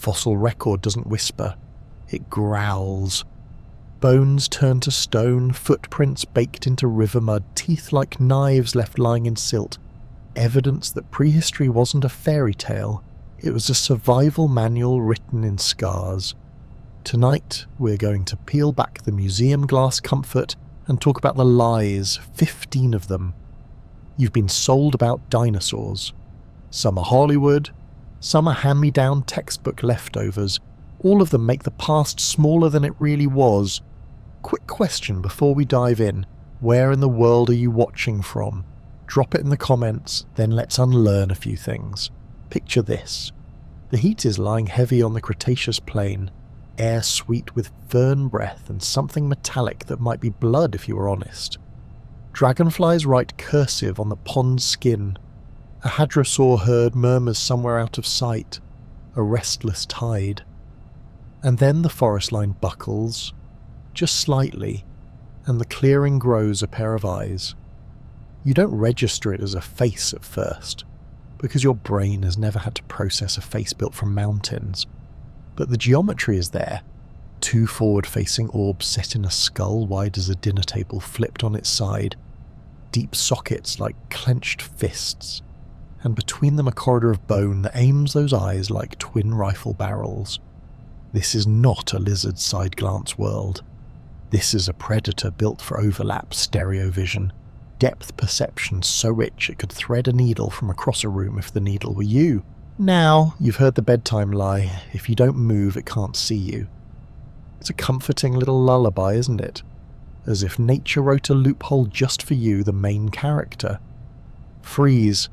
fossil record doesn't whisper, it growls. Bones turned to stone, footprints baked into river mud, teeth like knives left lying in silt. Evidence that prehistory wasn't a fairy tale, it was a survival manual written in scars. Tonight, we're going to peel back the museum glass comfort and talk about the lies, 15 of them. You've been sold about dinosaurs. Some are Hollywood, some are hand-me-down textbook leftovers. All of them make the past smaller than it really was. Quick question before we dive in. Where in the world are you watching from? Drop it in the comments, then let's unlearn a few things. Picture this. The heat is lying heavy on the Cretaceous plain. Air sweet with fern breath and something metallic that might be blood if you were honest. Dragonflies write cursive on the pond's skin. A hadrosaur herd murmurs somewhere out of sight. A restless tide. And then the forest line buckles, just slightly, and the clearing grows a pair of eyes. You don't register it as a face at first, because your brain has never had to process a face built from mountains. But the geometry is there. 2 forward-facing orbs set in a skull wide as a dinner table flipped on its side. Deep sockets like clenched fists. And between them a corridor of bone that aims those eyes like twin rifle barrels. This is not a lizard side-glance world. This is a predator built for overlap stereo vision. Depth perception so rich it could thread a needle from across a room if the needle were you. Now, you've heard the bedtime lie, if you don't move it can't see you. It's a comforting little lullaby, isn't it? As if nature wrote a loophole just for you, the main character. Freeze,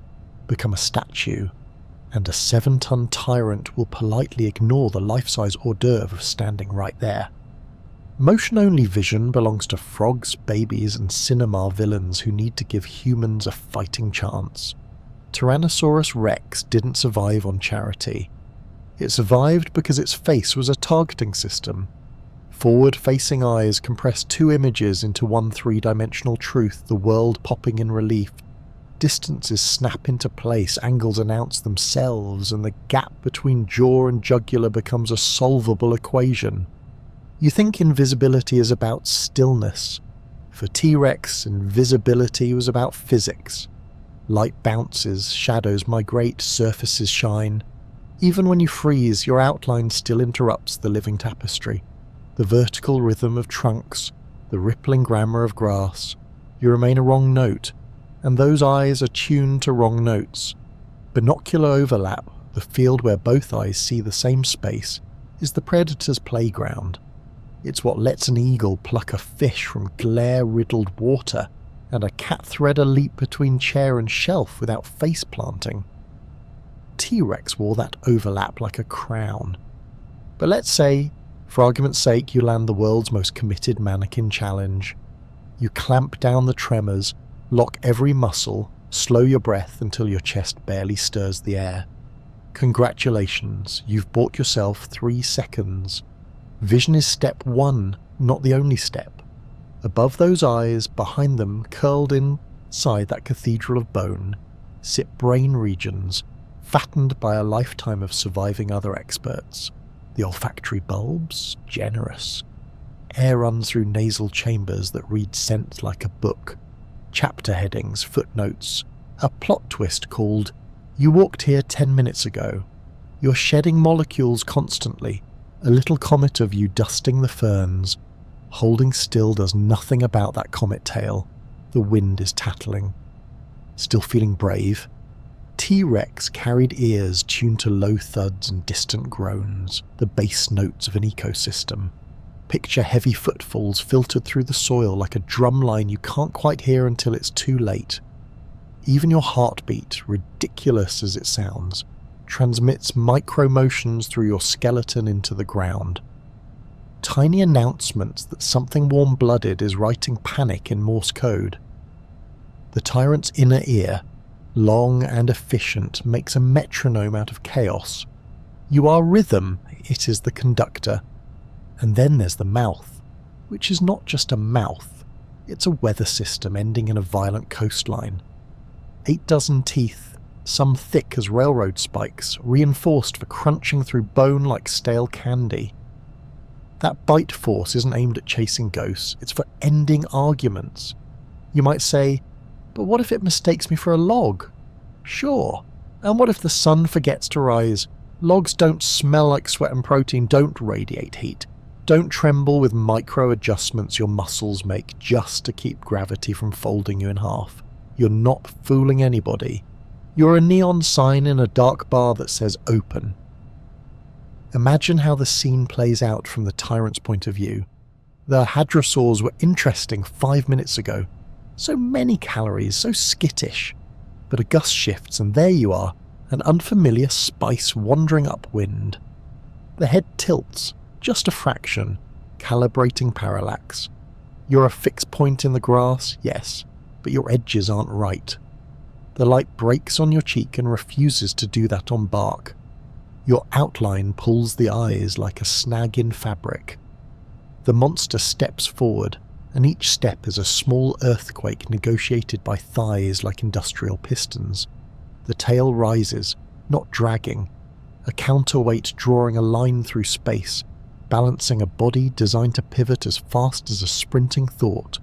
become a statue, and a 7-ton tyrant will politely ignore the life-size hors d'oeuvre of standing right there. Motion-only vision belongs to frogs, babies, and cinema villains who need to give humans a fighting chance. Tyrannosaurus rex didn't survive on charity. It survived because its face was a targeting system. Forward-facing eyes compress 2 images into one 3-dimensional truth, the world popping in relief. Distances snap into place, angles announce themselves, and the gap between jaw and jugular becomes a solvable equation. You think invisibility is about stillness. For T-Rex, invisibility was about physics. Light bounces, shadows migrate, surfaces shine. Even when you freeze, your outline still interrupts the living tapestry. The vertical rhythm of trunks, the rippling grammar of grass. You remain a wrong note, and those eyes are tuned to wrong notes. Binocular overlap, the field where both eyes see the same space, is the predator's playground. It's what lets an eagle pluck a fish from glare-riddled water, and a cat thread a leap between chair and shelf without face planting. T-Rex wore that overlap like a crown. But let's say, for argument's sake, you land the world's most committed mannequin challenge. You clamp down the tremors, lock every muscle, slow your breath until your chest barely stirs the air. Congratulations, you've bought yourself 3 seconds. Vision is step 1, not the only step. Above those eyes, behind them, curled inside that cathedral of bone, sit brain regions, fattened by a lifetime of surviving other experts. The olfactory bulbs, generous. Air runs through nasal chambers that read scent like a book. Chapter headings, footnotes, a plot twist called, "You walked here 10 minutes ago." You're shedding molecules constantly, a little comet of you dusting the ferns. Holding still does nothing about that comet tail. The wind is tattling. Still feeling brave? T-Rex carried ears tuned to low thuds and distant groans, the bass notes of an ecosystem. Picture heavy footfalls filtered through the soil like a drum line you can't quite hear until it's too late. Even your heartbeat, ridiculous as it sounds, transmits micro-motions through your skeleton into the ground. Tiny announcements that something warm-blooded is writing panic in Morse code. The tyrant's inner ear, long and efficient, makes a metronome out of chaos. You are rhythm, it is the conductor. And then there's the mouth, which is not just a mouth, it's a weather system ending in a violent coastline. 8 dozen teeth, some thick as railroad spikes, reinforced for crunching through bone like stale candy. That bite force isn't aimed at chasing ghosts, it's for ending arguments. You might say, but what if it mistakes me for a log? Sure. And what if the sun forgets to rise? Logs don't smell like sweat and protein, don't radiate heat. Don't tremble with micro adjustments your muscles make just to keep gravity from folding you in half. You're not fooling anybody. You're a neon sign in a dark bar that says open. Imagine how the scene plays out from the tyrant's point of view. The hadrosaurs were interesting 5 minutes ago. So many calories, so skittish. But a gust shifts and there you are, an unfamiliar spice wandering upwind. The head tilts, just a fraction, calibrating parallax. You're a fixed point in the grass, yes, but your edges aren't right. The light breaks on your cheek and refuses to do that on bark. Your outline pulls the eyes like a snag in fabric. The monster steps forward, and each step is a small earthquake negotiated by thighs like industrial pistons. The tail rises, not dragging, a counterweight drawing a line through space, balancing a body designed to pivot as fast as a sprinting thought.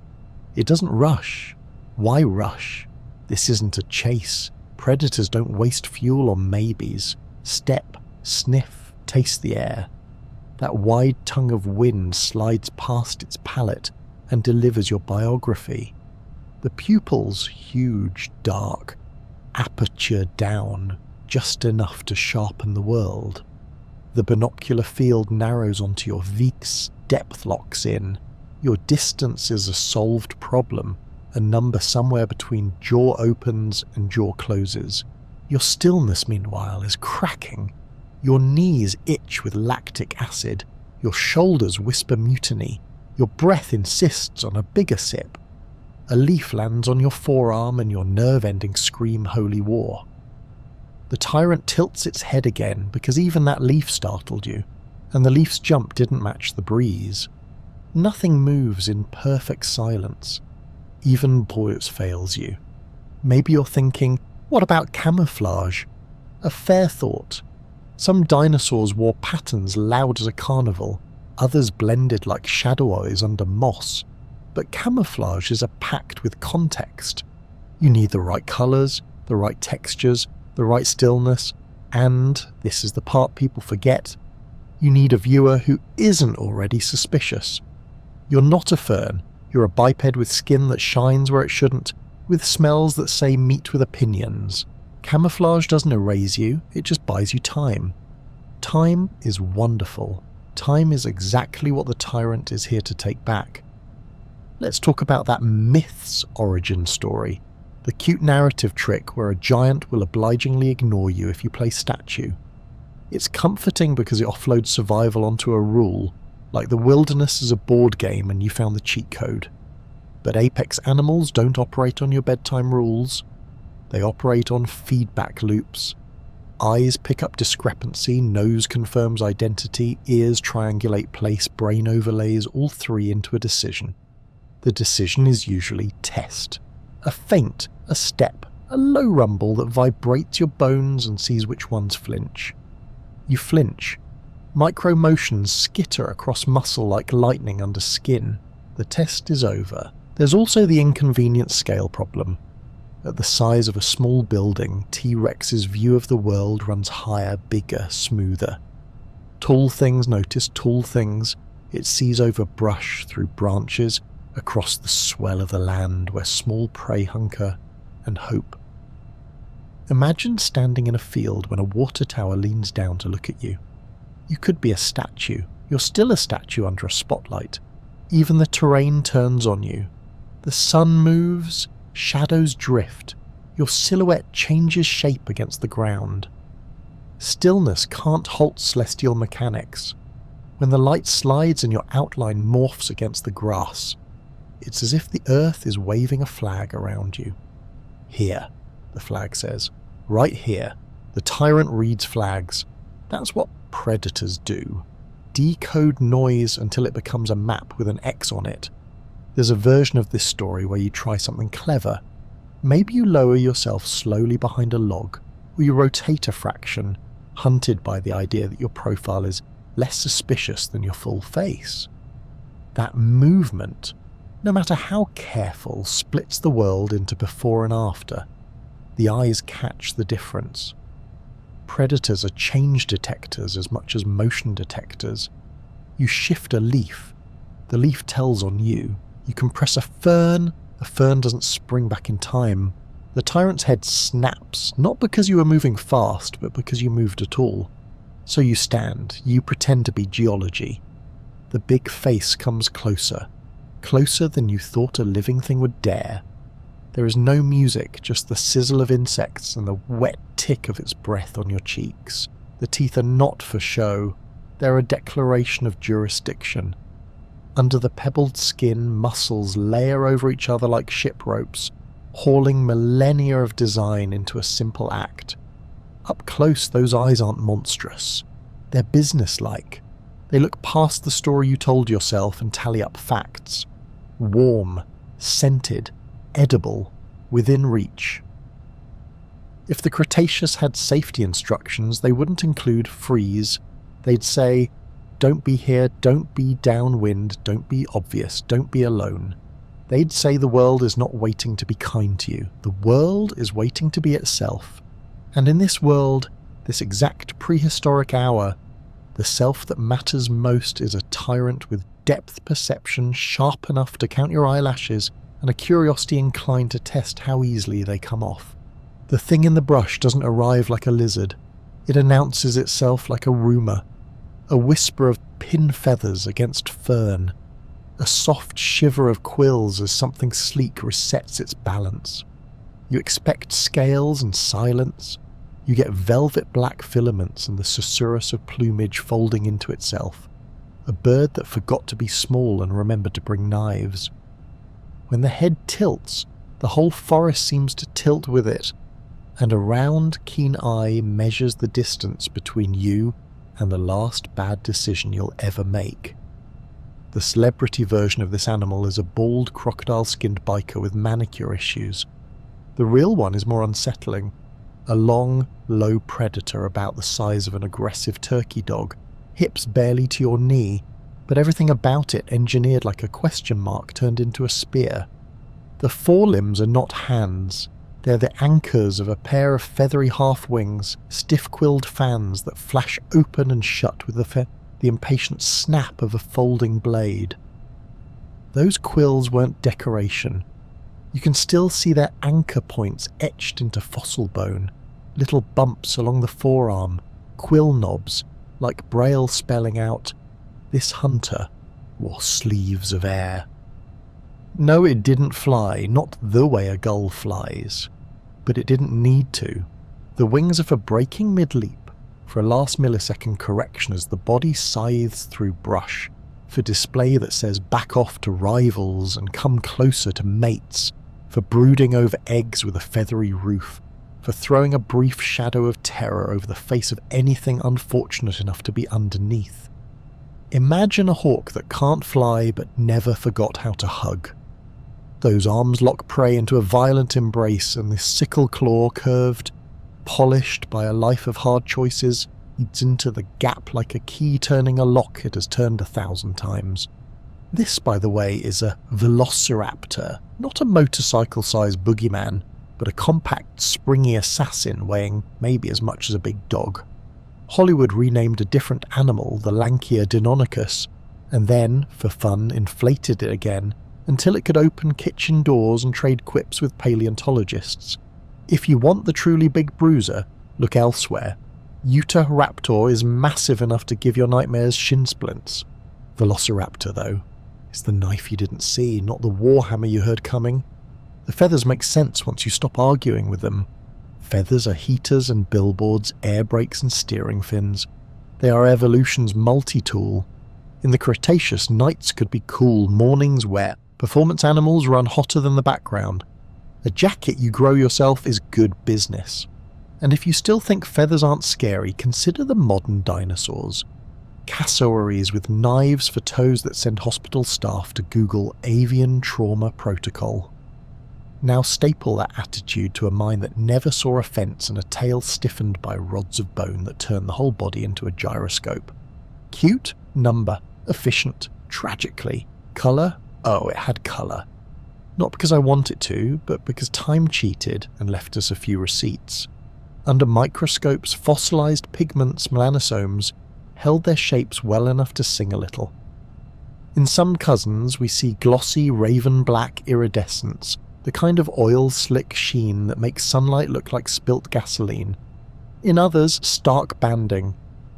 It doesn't rush. Why rush? This isn't a chase. Predators don't waste fuel on maybes. Step, sniff, taste the air. That wide tongue of wind slides past its palate and delivers your biography. The pupils huge, dark, aperture down, just enough to sharpen the world. The binocular field narrows onto your vis, depth locks in. Your distance is a solved problem, a number somewhere between jaw opens and jaw closes. Your stillness, meanwhile, is cracking. Your knees itch with lactic acid. Your shoulders whisper mutiny. Your breath insists on a bigger sip. A leaf lands on your forearm and your nerve-ending scream holy war. The tyrant tilts its head again because even that leaf startled you, and the leaf's jump didn't match the breeze. Nothing moves in perfect silence. Even poise fails you. Maybe you're thinking, what about camouflage? A fair thought. Some dinosaurs wore patterns loud as a carnival, others blended like shadow eyes under moss. But camouflage is packed with context. You need the right colours, the right textures, the right stillness, and, this is the part people forget, you need a viewer who isn't already suspicious. You're not a fern, you're a biped with skin that shines where it shouldn't, with smells that say meat with opinions. Camouflage doesn't erase you, it just buys you time. Time is wonderful. Time is exactly what the tyrant is here to take back. Let's talk about that myth's origin story. The cute narrative trick where a giant will obligingly ignore you if you play statue. It's comforting because it offloads survival onto a rule, like the wilderness is a board game and you found the cheat code. But apex animals don't operate on your bedtime rules. They operate on feedback loops. Eyes pick up discrepancy, nose confirms identity, ears triangulate place, brain overlays all three into a decision. The decision is usually test. A feint, a step, a low rumble that vibrates your bones and sees which ones flinch. You flinch. Micro motions skitter across muscle like lightning under skin. The test is over. There's also the inconvenient scale problem. At the size of a small building, T-Rex's view of the world runs higher, bigger, smoother. Tall things notice tall things. It sees over brush, through branches, across the swell of the land where small prey hunker and hope. Imagine standing in a field when a water tower leans down to look at you. You could be a statue. You're still a statue under a spotlight. Even the terrain turns on you. The sun moves, shadows drift. Your silhouette changes shape against the ground. Stillness can't halt celestial mechanics. When the light slides and your outline morphs against the grass, it's as if the earth is waving a flag around you. Here, the flag says. Right here. The tyrant reads flags. That's what predators do. Decode noise until it becomes a map with an X on it. There's a version of this story where you try something clever. Maybe you lower yourself slowly behind a log, or you rotate a fraction, hunted by the idea that your profile is less suspicious than your full face. That movement, no matter how careful, splits the world into before and after. The eyes catch the difference. Predators are change detectors as much as motion detectors. You shift a leaf, the leaf tells on you. You compress a fern, the fern doesn't spring back in time. The tyrant's head snaps, not because you were moving fast, but because you moved at all. So you stand, you pretend to be geology. The big face comes closer, closer than you thought a living thing would dare. There is no music, just the sizzle of insects and the wet tick of its breath on your cheeks. The teeth are not for show, they're a declaration of jurisdiction. Under the pebbled skin, muscles layer over each other like ship ropes, hauling millennia of design into a simple act. Up close, those eyes aren't monstrous. They're businesslike. They look past the story you told yourself and tally up facts. Warm, scented, edible, within reach. If the Cretaceous had safety instructions, they wouldn't include freeze. They'd say, don't be here, don't be downwind, don't be obvious, don't be alone. They'd say the world is not waiting to be kind to you. The world is waiting to be itself. And in this world, this exact prehistoric hour, the self that matters most is a tyrant with depth perception sharp enough to count your eyelashes and a curiosity inclined to test how easily they come off. The thing in the brush doesn't arrive like a lizard. It announces itself like a rumour, a whisper of pin feathers against fern, a soft shiver of quills as something sleek resets its balance. You expect scales and silence. You get velvet black filaments and the susurrus of plumage folding into itself. A bird that forgot to be small and remembered to bring knives. When the head tilts, the whole forest seems to tilt with it, and a round, keen eye measures the distance between you and the last bad decision you'll ever make. The celebrity version of this animal is a bald, crocodile-skinned biker with manicure issues. The real one is more unsettling. A long, low predator about the size of an aggressive turkey dog, hips barely to your knee, but everything about it engineered like a question mark turned into a spear. The forelimbs are not hands. They're the anchors of a pair of feathery half-wings, stiff-quilled fans that flash open and shut with the impatient snap of a folding blade. Those quills weren't decoration. You can still see their anchor points etched into fossil bone, little bumps along the forearm, quill knobs, like Braille spelling out, "This hunter wore sleeves of air." No, it didn't fly, not the way a gull flies. But it didn't need to. The wings are for braking mid-leap, for a last millisecond correction as the body scythes through brush, for display that says back off to rivals and come closer to mates, for brooding over eggs with a feathery roof, for throwing a brief shadow of terror over the face of anything unfortunate enough to be underneath. Imagine a hawk that can't fly but never forgot how to hug. Those arms lock prey into a violent embrace, and this sickle claw, curved, polished by a life of hard choices, eats into the gap like a key turning a lock it has turned 1,000 times. This, by the way, is a velociraptor, not a motorcycle-sized boogeyman, but a compact, springy assassin weighing maybe as much as a big dog. Hollywood renamed a different animal, the lankier Deinonychus, and then, for fun, inflated it again, until it could open kitchen doors and trade quips with paleontologists. If you want the truly big bruiser, look elsewhere. Utahraptor is massive enough to give your nightmares shin splints. Velociraptor, though, is the knife you didn't see, not the warhammer you heard coming. The feathers make sense once you stop arguing with them. Feathers are heaters and billboards, air brakes and steering fins. They are evolution's multi-tool. In the Cretaceous, nights could be cool, mornings wet, performance animals run hotter than the background. A jacket you grow yourself is good business. And if you still think feathers aren't scary, consider the modern dinosaurs. Cassowaries with knives for toes that send hospital staff to Google avian trauma protocol. Now staple that attitude to a mind that never saw a fence and a tail stiffened by rods of bone that turned the whole body into a gyroscope. Cute? Number. Efficient? Tragically. Colour? Oh, it had colour. Not because I want it to, but because time cheated and left us a few receipts. Under microscopes, fossilised pigments, melanosomes, held their shapes well enough to sing a little. In some cousins, we see glossy raven-black iridescence, the kind of oil-slick sheen that makes sunlight look like spilt gasoline. In others, stark banding,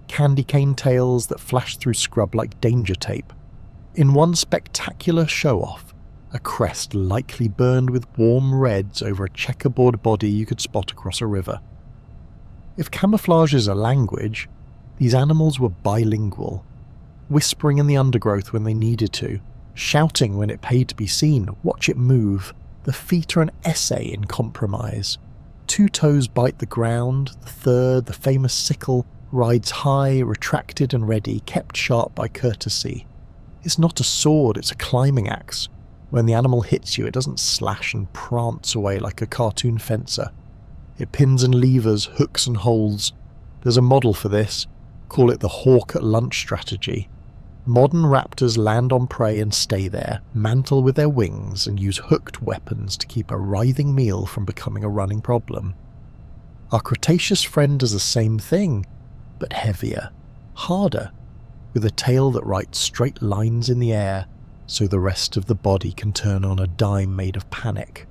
candy cane tails that flash through scrub like danger tape. In one spectacular show-off, a crest lightly burned with warm reds over a checkerboard body you could spot across a river. If camouflage is a language, these animals were bilingual, whispering in the undergrowth when they needed to, shouting when it paid to be seen, watch it move. The feet are an essay in compromise. 2 toes bite the ground, the third, the famous sickle, rides high, retracted and ready, kept sharp by courtesy. It's not a sword, it's a climbing axe. When the animal hits you, it doesn't slash and prance away like a cartoon fencer. It pins and levers, hooks and holds. There's a model for this. Call it the hawk at lunch strategy. Modern raptors land on prey and stay there, mantle with their wings and use hooked weapons to keep a writhing meal from becoming a running problem. Our Cretaceous friend does the same thing, but heavier, harder, with a tail that writes straight lines in the air so the rest of the body can turn on a dime made of panic.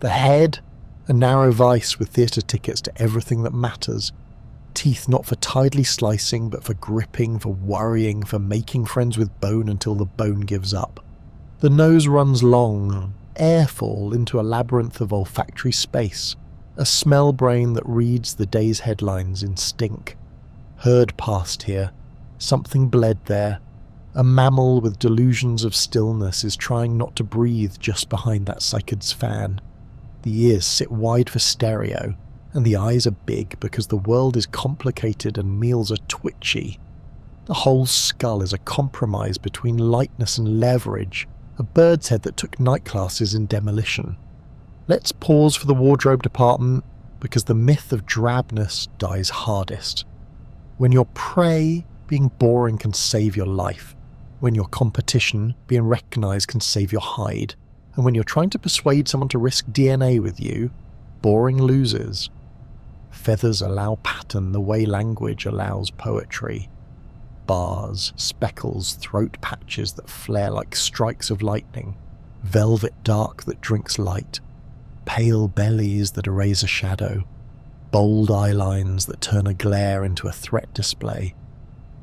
The head, a narrow vice with theatre tickets to everything that matters. Teeth not for tidily slicing, but for gripping, for worrying, for making friends with bone until the bone gives up. The nose runs long, airfall into a labyrinth of olfactory space, a smell brain that reads the day's headlines in stink. Herd passed here, something bled there. A mammal with delusions of stillness is trying not to breathe just behind that cycad's fan. The ears sit wide for stereo, and the eyes are big because the world is complicated and meals are twitchy. The whole skull is a compromise between lightness and leverage, a bird's head that took night classes in demolition. Let's pause for the wardrobe department, because the myth of drabness dies hardest. When your prey, being boring can save your life. When your competition, being recognised, can save your hide. And when you're trying to persuade someone to risk DNA with you, boring loses. Feathers allow pattern the way language allows poetry. Bars, speckles, throat patches that flare like strikes of lightning. Velvet dark that drinks light. Pale bellies that erase a shadow. Bold eye lines that turn a glare into a threat display.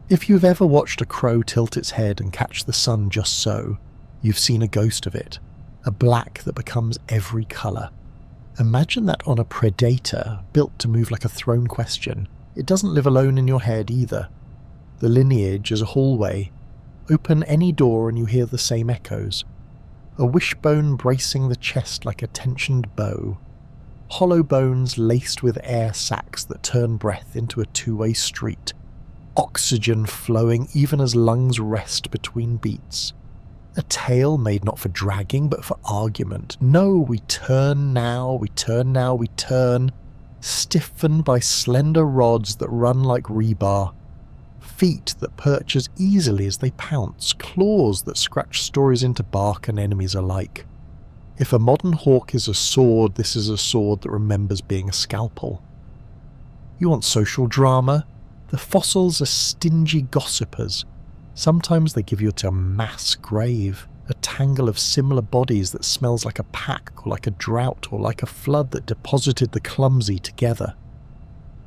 If you've ever watched a crow tilt its head and catch the sun just so, you've seen a ghost of it, a black that becomes every colour. Imagine that on a predator built to move like a thrown question. It doesn't live alone in your head either. The lineage is a hallway. Open any door and you hear the same echoes. A wishbone bracing the chest like a tensioned bow. Hollow bones laced with air sacs that turn breath into a two-way street. Oxygen flowing even as lungs rest between beats. A tail made not for dragging but for argument. No, we turn now, we turn now, we turn. Stiffened by slender rods that run like rebar. Feet that perch as easily as they pounce. Claws that scratch stories into bark and enemies alike. If a modern hawk is a sword, this is a sword that remembers being a scalpel. You want social drama? The fossils are stingy gossipers. Sometimes they give you a mass grave, a tangle of similar bodies that smells like a pack or like a drought or like a flood that deposited the clumsy together.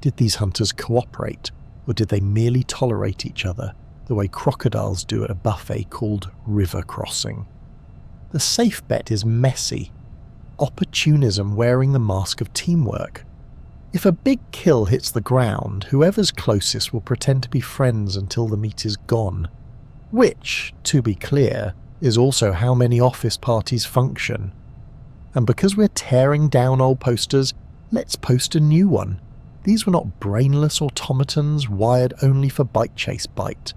Did these hunters cooperate, or did they merely tolerate each other, the way crocodiles do at a buffet called river crossing? The safe bet is messy, opportunism wearing the mask of teamwork. If a big kill hits the ground, whoever's closest will pretend to be friends until the meat is gone. Which, to be clear, is also how many office parties function. And because we're tearing down old posters, let's post a new one. These were not brainless automatons wired only for bite chase bite.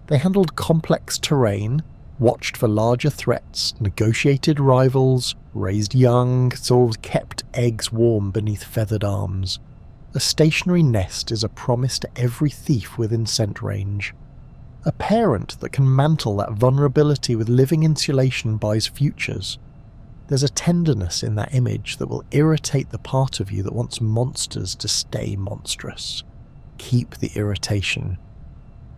They handled complex terrain, watched for larger threats, negotiated rivals, raised young, or kept eggs warm beneath feathered arms. A stationary nest is a promise to every thief within scent range. A parent that can mantle that vulnerability with living insulation buys futures. There's a tenderness in that image that will irritate the part of you that wants monsters to stay monstrous. Keep the irritation.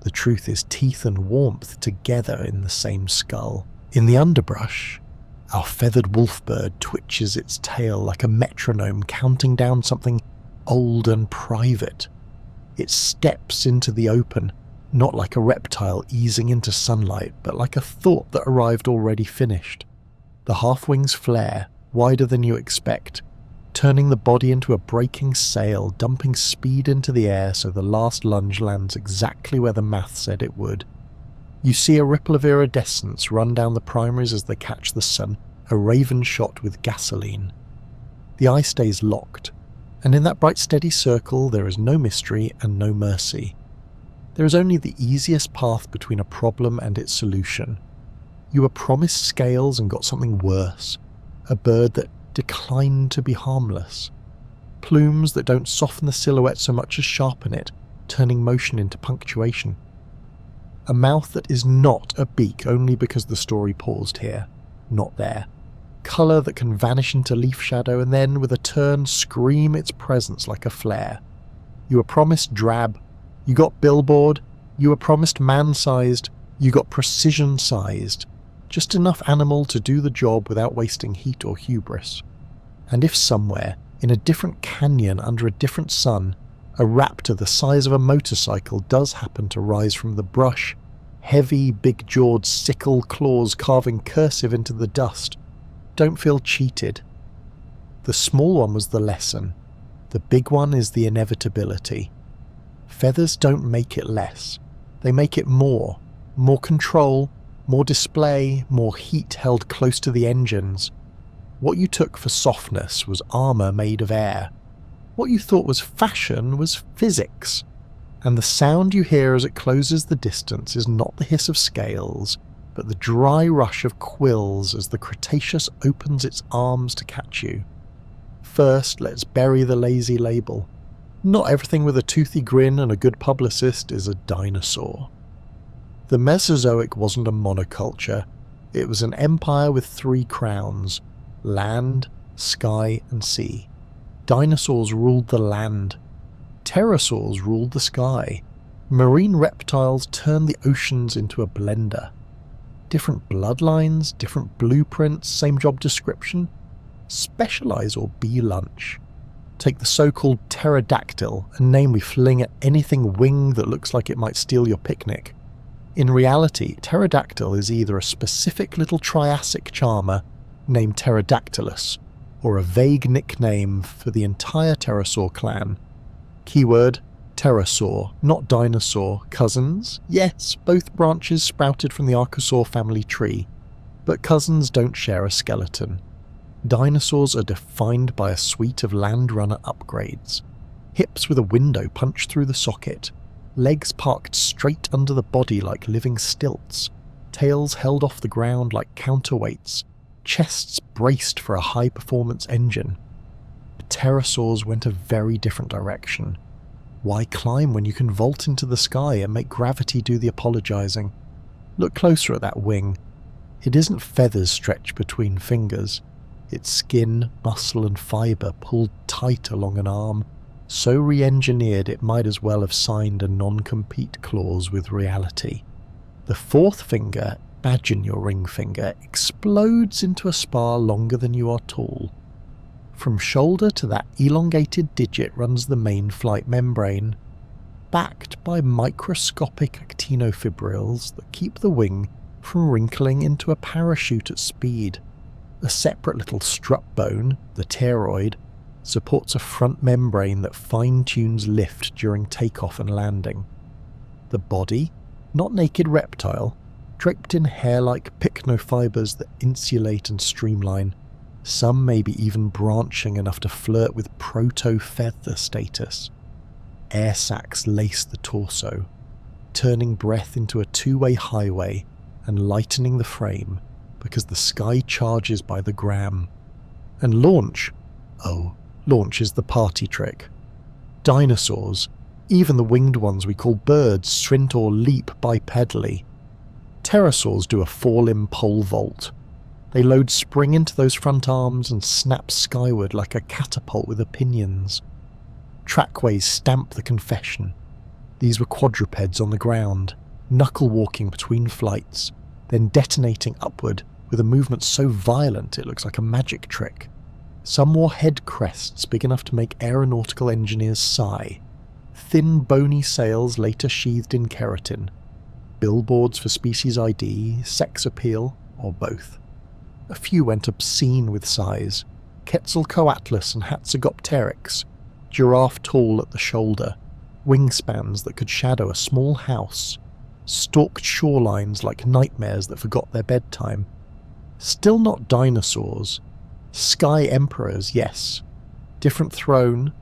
The truth is teeth and warmth together in the same skull. In the underbrush, our feathered wolfbird twitches its tail like a metronome counting down something old and private. It steps into the open, not like a reptile easing into sunlight, but like a thought that arrived already finished. The half-wings flare, wider than you expect, turning the body into a breaking sail, dumping speed into the air so the last lunge lands exactly where the math said it would. You see a ripple of iridescence run down the primaries as they catch the sun, a raven shot with gasoline. The eye stays locked, and in that bright steady circle there is no mystery and no mercy. There is only the easiest path between a problem and its solution. You were promised scales and got something worse, a bird that declined to be harmless. Plumes that don't soften the silhouette so much as sharpen it, turning motion into punctuation. A mouth that is not a beak only because the story paused here, not there. Colour that can vanish into leaf shadow and then, with a turn, scream its presence like a flare. You were promised drab, you got billboard, you were promised man-sized, you got precision-sized. Just enough animal to do the job without wasting heat or hubris. And if somewhere, in a different canyon under a different sun, a raptor the size of a motorcycle does happen to rise from the brush, heavy, big-jawed sickle claws carving cursive into the dust, don't feel cheated. The small one was the lesson. The big one is the inevitability. Feathers don't make it less. They make it more. More control, more display, more heat held close to the engines. What you took for softness was armour made of air. What you thought was fashion was physics. And the sound you hear as it closes the distance is not the hiss of scales, but the dry rush of quills as the Cretaceous opens its arms to catch you. First, let's bury the lazy label. Not everything with a toothy grin and a good publicist is a dinosaur. The Mesozoic wasn't a monoculture. It was an empire with 3 crowns: land, sky, and sea. Dinosaurs ruled the land. Pterosaurs ruled the sky. Marine reptiles turned the oceans into a blender. Different bloodlines, different blueprints, same job description. Specialise or be lunch. Take the so-called pterodactyl, a name we fling at anything winged that looks like it might steal your picnic. In reality, pterodactyl is either a specific little Triassic charmer named Pterodactylus, or a vague nickname for the entire pterosaur clan. Keyword: pterosaur, not dinosaur. Cousins? Yes, both branches sprouted from the Archosaur family tree, but cousins don't share a skeleton. Dinosaurs are defined by a suite of Landrunner upgrades. Hips with a window punched through the socket, legs parked straight under the body like living stilts, tails held off the ground like counterweights, chests braced for a high-performance engine. Pterosaurs went a very different direction. Why climb when you can vault into the sky and make gravity do the apologizing? Look closer at that wing. It isn't feathers stretched between fingers. It's skin, muscle and fibre pulled tight along an arm, so re-engineered it might as well have signed a non-compete clause with reality. The 4th finger, imagine your ring finger, explodes into a spar longer than you are tall. From shoulder to that elongated digit runs the main flight membrane, backed by microscopic actinofibrils that keep the wing from wrinkling into a parachute at speed. A separate little strut bone, the pteroid, supports a front membrane that fine-tunes lift during takeoff and landing. The body, not naked reptile, draped in hair-like pycnofibers that insulate and streamline, some maybe even branching enough to flirt with proto-feather status. Air sacs lace the torso, turning breath into a two-way highway and lightening the frame because the sky charges by the gram. And launch? Oh, launch is the party trick. Dinosaurs, even the winged ones we call birds, sprint or leap bipedally. Pterosaurs do a 4-limb pole vault. They load spring into those front arms and snap skyward like a catapult with pinions. Trackways stamp the confession. These were quadrupeds on the ground, knuckle walking between flights, then detonating upward with a movement so violent it looks like a magic trick. Some wore head crests big enough to make aeronautical engineers sigh. Thin bony sails later sheathed in keratin. Billboards for species ID, sex appeal, or both. A few went obscene with size. Quetzalcoatlus and Hatzegopteryx, giraffe tall at the shoulder, wingspans that could shadow a small house, stalked shorelines like nightmares that forgot their bedtime. Still not dinosaurs. Sky emperors, yes. Different throne.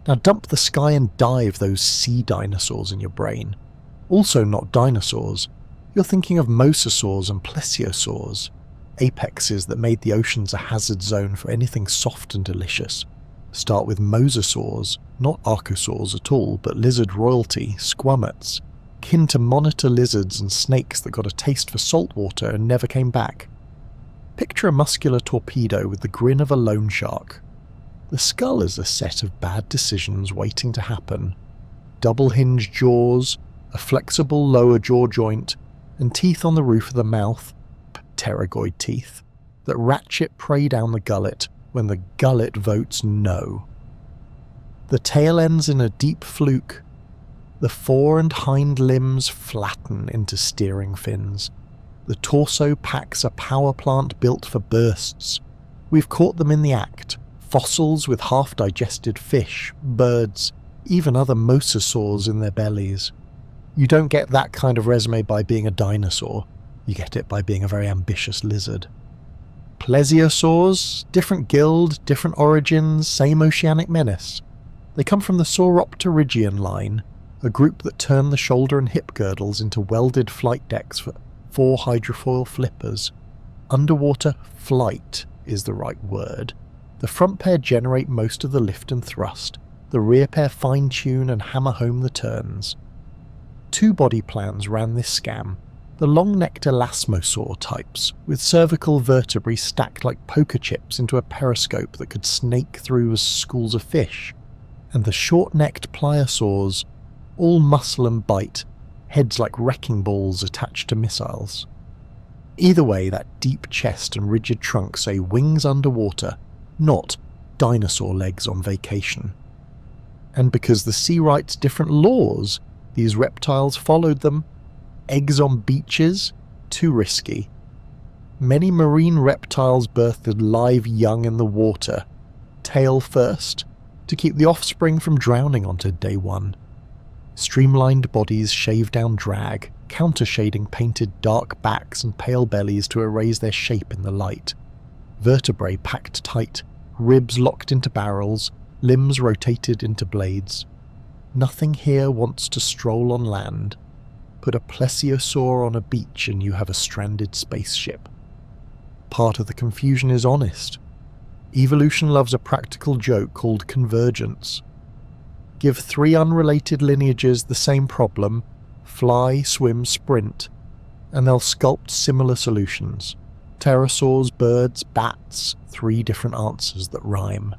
Now dump the sky and dive those sea dinosaurs in your brain. Also not dinosaurs. You're thinking of mosasaurs and plesiosaurs, apexes that made the oceans a hazard zone for anything soft and delicious. Start with mosasaurs, not archosaurs at all, but lizard royalty, squamates, kin to monitor lizards and snakes that got a taste for salt water and never came back. Picture a muscular torpedo with the grin of a loan shark. The skull is a set of bad decisions waiting to happen. Double-hinged jaws, a flexible lower jaw joint, and teeth on the roof of the mouth, pterygoid teeth, that ratchet prey down the gullet when the gullet votes no. The tail ends in a deep fluke. The fore and hind limbs flatten into steering fins. The torso packs a power plant built for bursts. We've caught them in the act. Fossils with half-digested fish, birds, even other mosasaurs in their bellies. You don't get that kind of resume by being a dinosaur. You get it by being a very ambitious lizard. Plesiosaurs, different guild, different origins, same oceanic menace. They come from the Sauropterygian line, a group that turned the shoulder and hip girdles into welded flight decks for 4 hydrofoil flippers. Underwater flight is the right word. The front pair generate most of the lift and thrust. The rear pair fine-tune and hammer home the turns. 2 body plans ran this scam. The long-necked elasmosaur types, with cervical vertebrae stacked like poker chips into a periscope that could snake through as schools of fish. And the short-necked pliosaurs, all muscle and bite, heads like wrecking balls attached to missiles. Either way, that deep chest and rigid trunk say wings underwater, not dinosaur legs on vacation. And because the sea writes different laws, these reptiles followed them. Eggs on beaches? Too risky. Many marine reptiles birthed live young in the water, tail first, to keep the offspring from drowning onto day one. Streamlined bodies shave down drag, counter-shading painted dark backs and pale bellies to erase their shape in the light. Vertebrae packed tight, ribs locked into barrels, limbs rotated into blades. Nothing here wants to stroll on land. Put a plesiosaur on a beach and you have a stranded spaceship. Part of the confusion is honest. Evolution loves a practical joke called convergence. Give 3 unrelated lineages the same problem, fly, swim, sprint, and they'll sculpt similar solutions. Pterosaurs, birds, bats, 3 different answers that rhyme.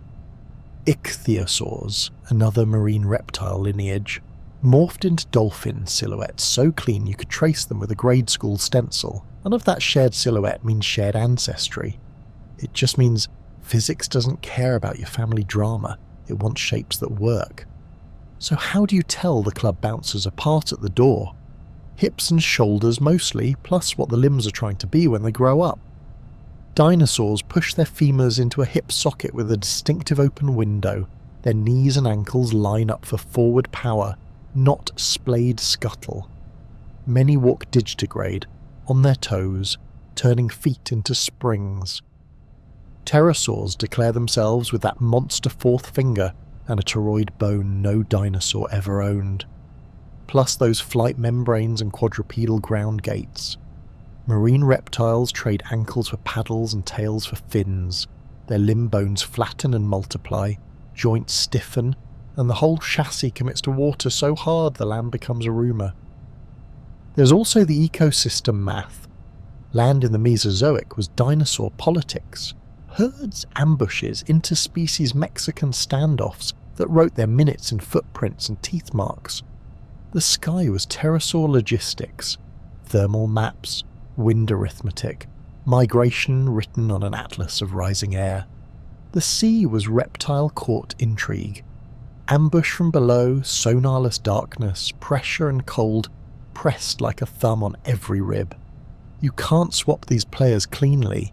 Ichthyosaurs, another marine reptile lineage, morphed into dolphin silhouettes so clean you could trace them with a grade school stencil. None of that shared silhouette means shared ancestry. It just means physics doesn't care about your family drama, it wants shapes that work. So how do you tell the club bouncers apart at the door? Hips and shoulders mostly, plus what the limbs are trying to be when they grow up. Dinosaurs push their femurs into a hip socket with a distinctive open window. Their knees and ankles line up for forward power, not splayed scuttle. Many walk digitigrade, on their toes, turning feet into springs. Pterosaurs declare themselves with that monster 4th finger and a toroid bone no dinosaur ever owned. Plus those flight membranes and quadrupedal ground gates. Marine reptiles trade ankles for paddles and tails for fins. Their limb bones flatten and multiply, joints stiffen, and the whole chassis commits to water so hard the land becomes a rumour. There's also the ecosystem math. Land in the Mesozoic was dinosaur politics. Herds, ambushes, interspecies Mexican standoffs that wrote their minutes in footprints and teeth marks. The sky was pterosaur logistics, thermal maps, wind arithmetic, migration written on an atlas of rising air. The sea was reptile court intrigue. Ambush from below, sonarless darkness, pressure and cold, pressed like a thumb on every rib. You can't swap these players cleanly.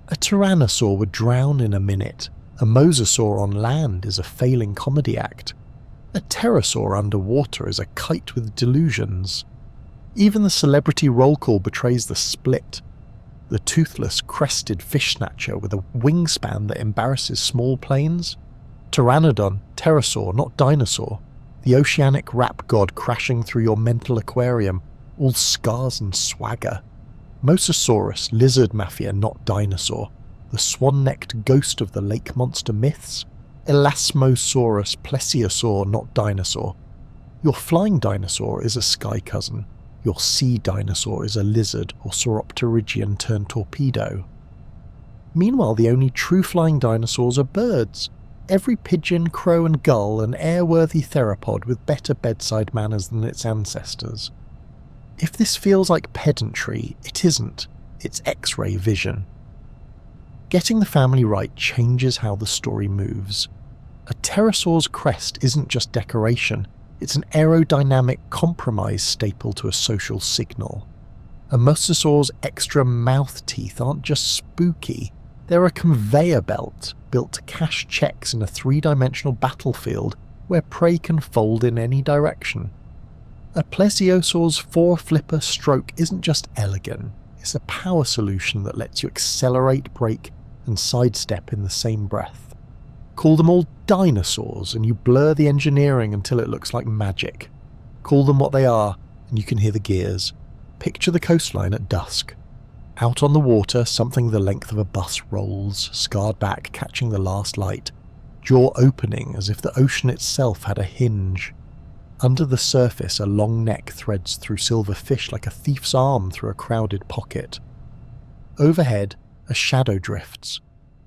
A tyrannosaur would drown in a minute. A mosasaur on land is a failing comedy act. A pterosaur underwater is a kite with delusions. Even the celebrity roll call betrays the split. The toothless, crested fish snatcher with a wingspan that embarrasses small planes. Pteranodon, pterosaur, not dinosaur. The oceanic rap god crashing through your mental aquarium, all scars and swagger. Mosasaurus, lizard mafia, not dinosaur. The swan-necked ghost of the lake monster myths. Elasmosaurus, plesiosaur, not dinosaur. Your flying dinosaur is a sky cousin. Your sea dinosaur is a lizard or sauropterygian turned torpedo. Meanwhile, the only true flying dinosaurs are birds. Every pigeon, crow and gull an airworthy theropod with better bedside manners than its ancestors. If this feels like pedantry, it isn't. It's X-ray vision. Getting the family right changes how the story moves. A pterosaur's crest isn't just decoration, it's an aerodynamic compromise staple to a social signal. A mosasaur's extra mouth teeth aren't just spooky, they're a conveyor belt built to cash checks in a three-dimensional battlefield where prey can fold in any direction. A plesiosaur's four-flipper stroke isn't just elegant, it's a power solution that lets you accelerate, brake, and sidestep in the same breath. Call them all dinosaurs and you blur the engineering until it looks like magic. Call them what they are and you can hear the gears. Picture the coastline at dusk. Out on the water, something the length of a bus rolls, scarred back, catching the last light, jaw opening as if the ocean itself had a hinge. Under the surface, a long neck threads through silver fish like a thief's arm through a crowded pocket. Overhead, a shadow drifts,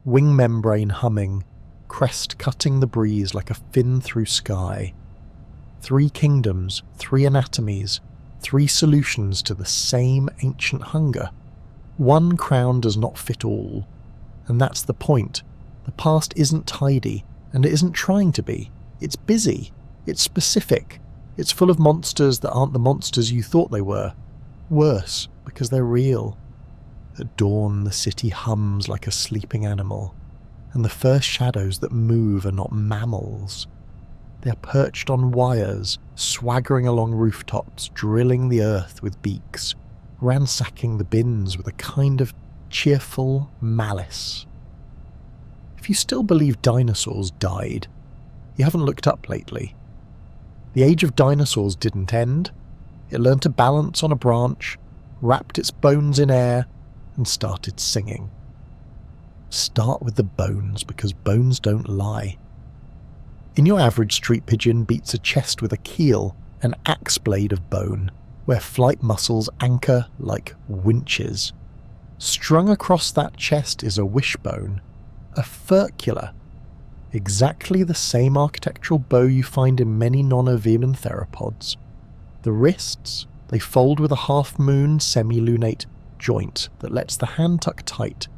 wing membrane humming, crest cutting the breeze like a fin through sky. 3 kingdoms, 3 anatomies, 3 solutions to the same ancient hunger. One crown does not fit all. And that's the point. The past isn't tidy, and it isn't trying to be. It's busy. It's specific. It's full of monsters that aren't the monsters you thought they were. Worse, because they're real. At dawn, the city hums like a sleeping animal, and the first shadows that move are not mammals. They're perched on wires, swaggering along rooftops, drilling the earth with beaks, ransacking the bins with a kind of cheerful malice. If you still believe dinosaurs died, you haven't looked up lately. The age of dinosaurs didn't end. It learned to balance on a branch, wrapped its bones in air, and started singing. Start with the bones, because bones don't lie. In your average street pigeon beats a chest with a keel, an axe blade of bone, where flight muscles anchor like winches. Strung across that chest is a wishbone, a furcula, exactly the same architectural bow you find in many non-ovine theropods. The wrists, they fold with a half-moon semi-lunate joint that lets the hand tuck tight,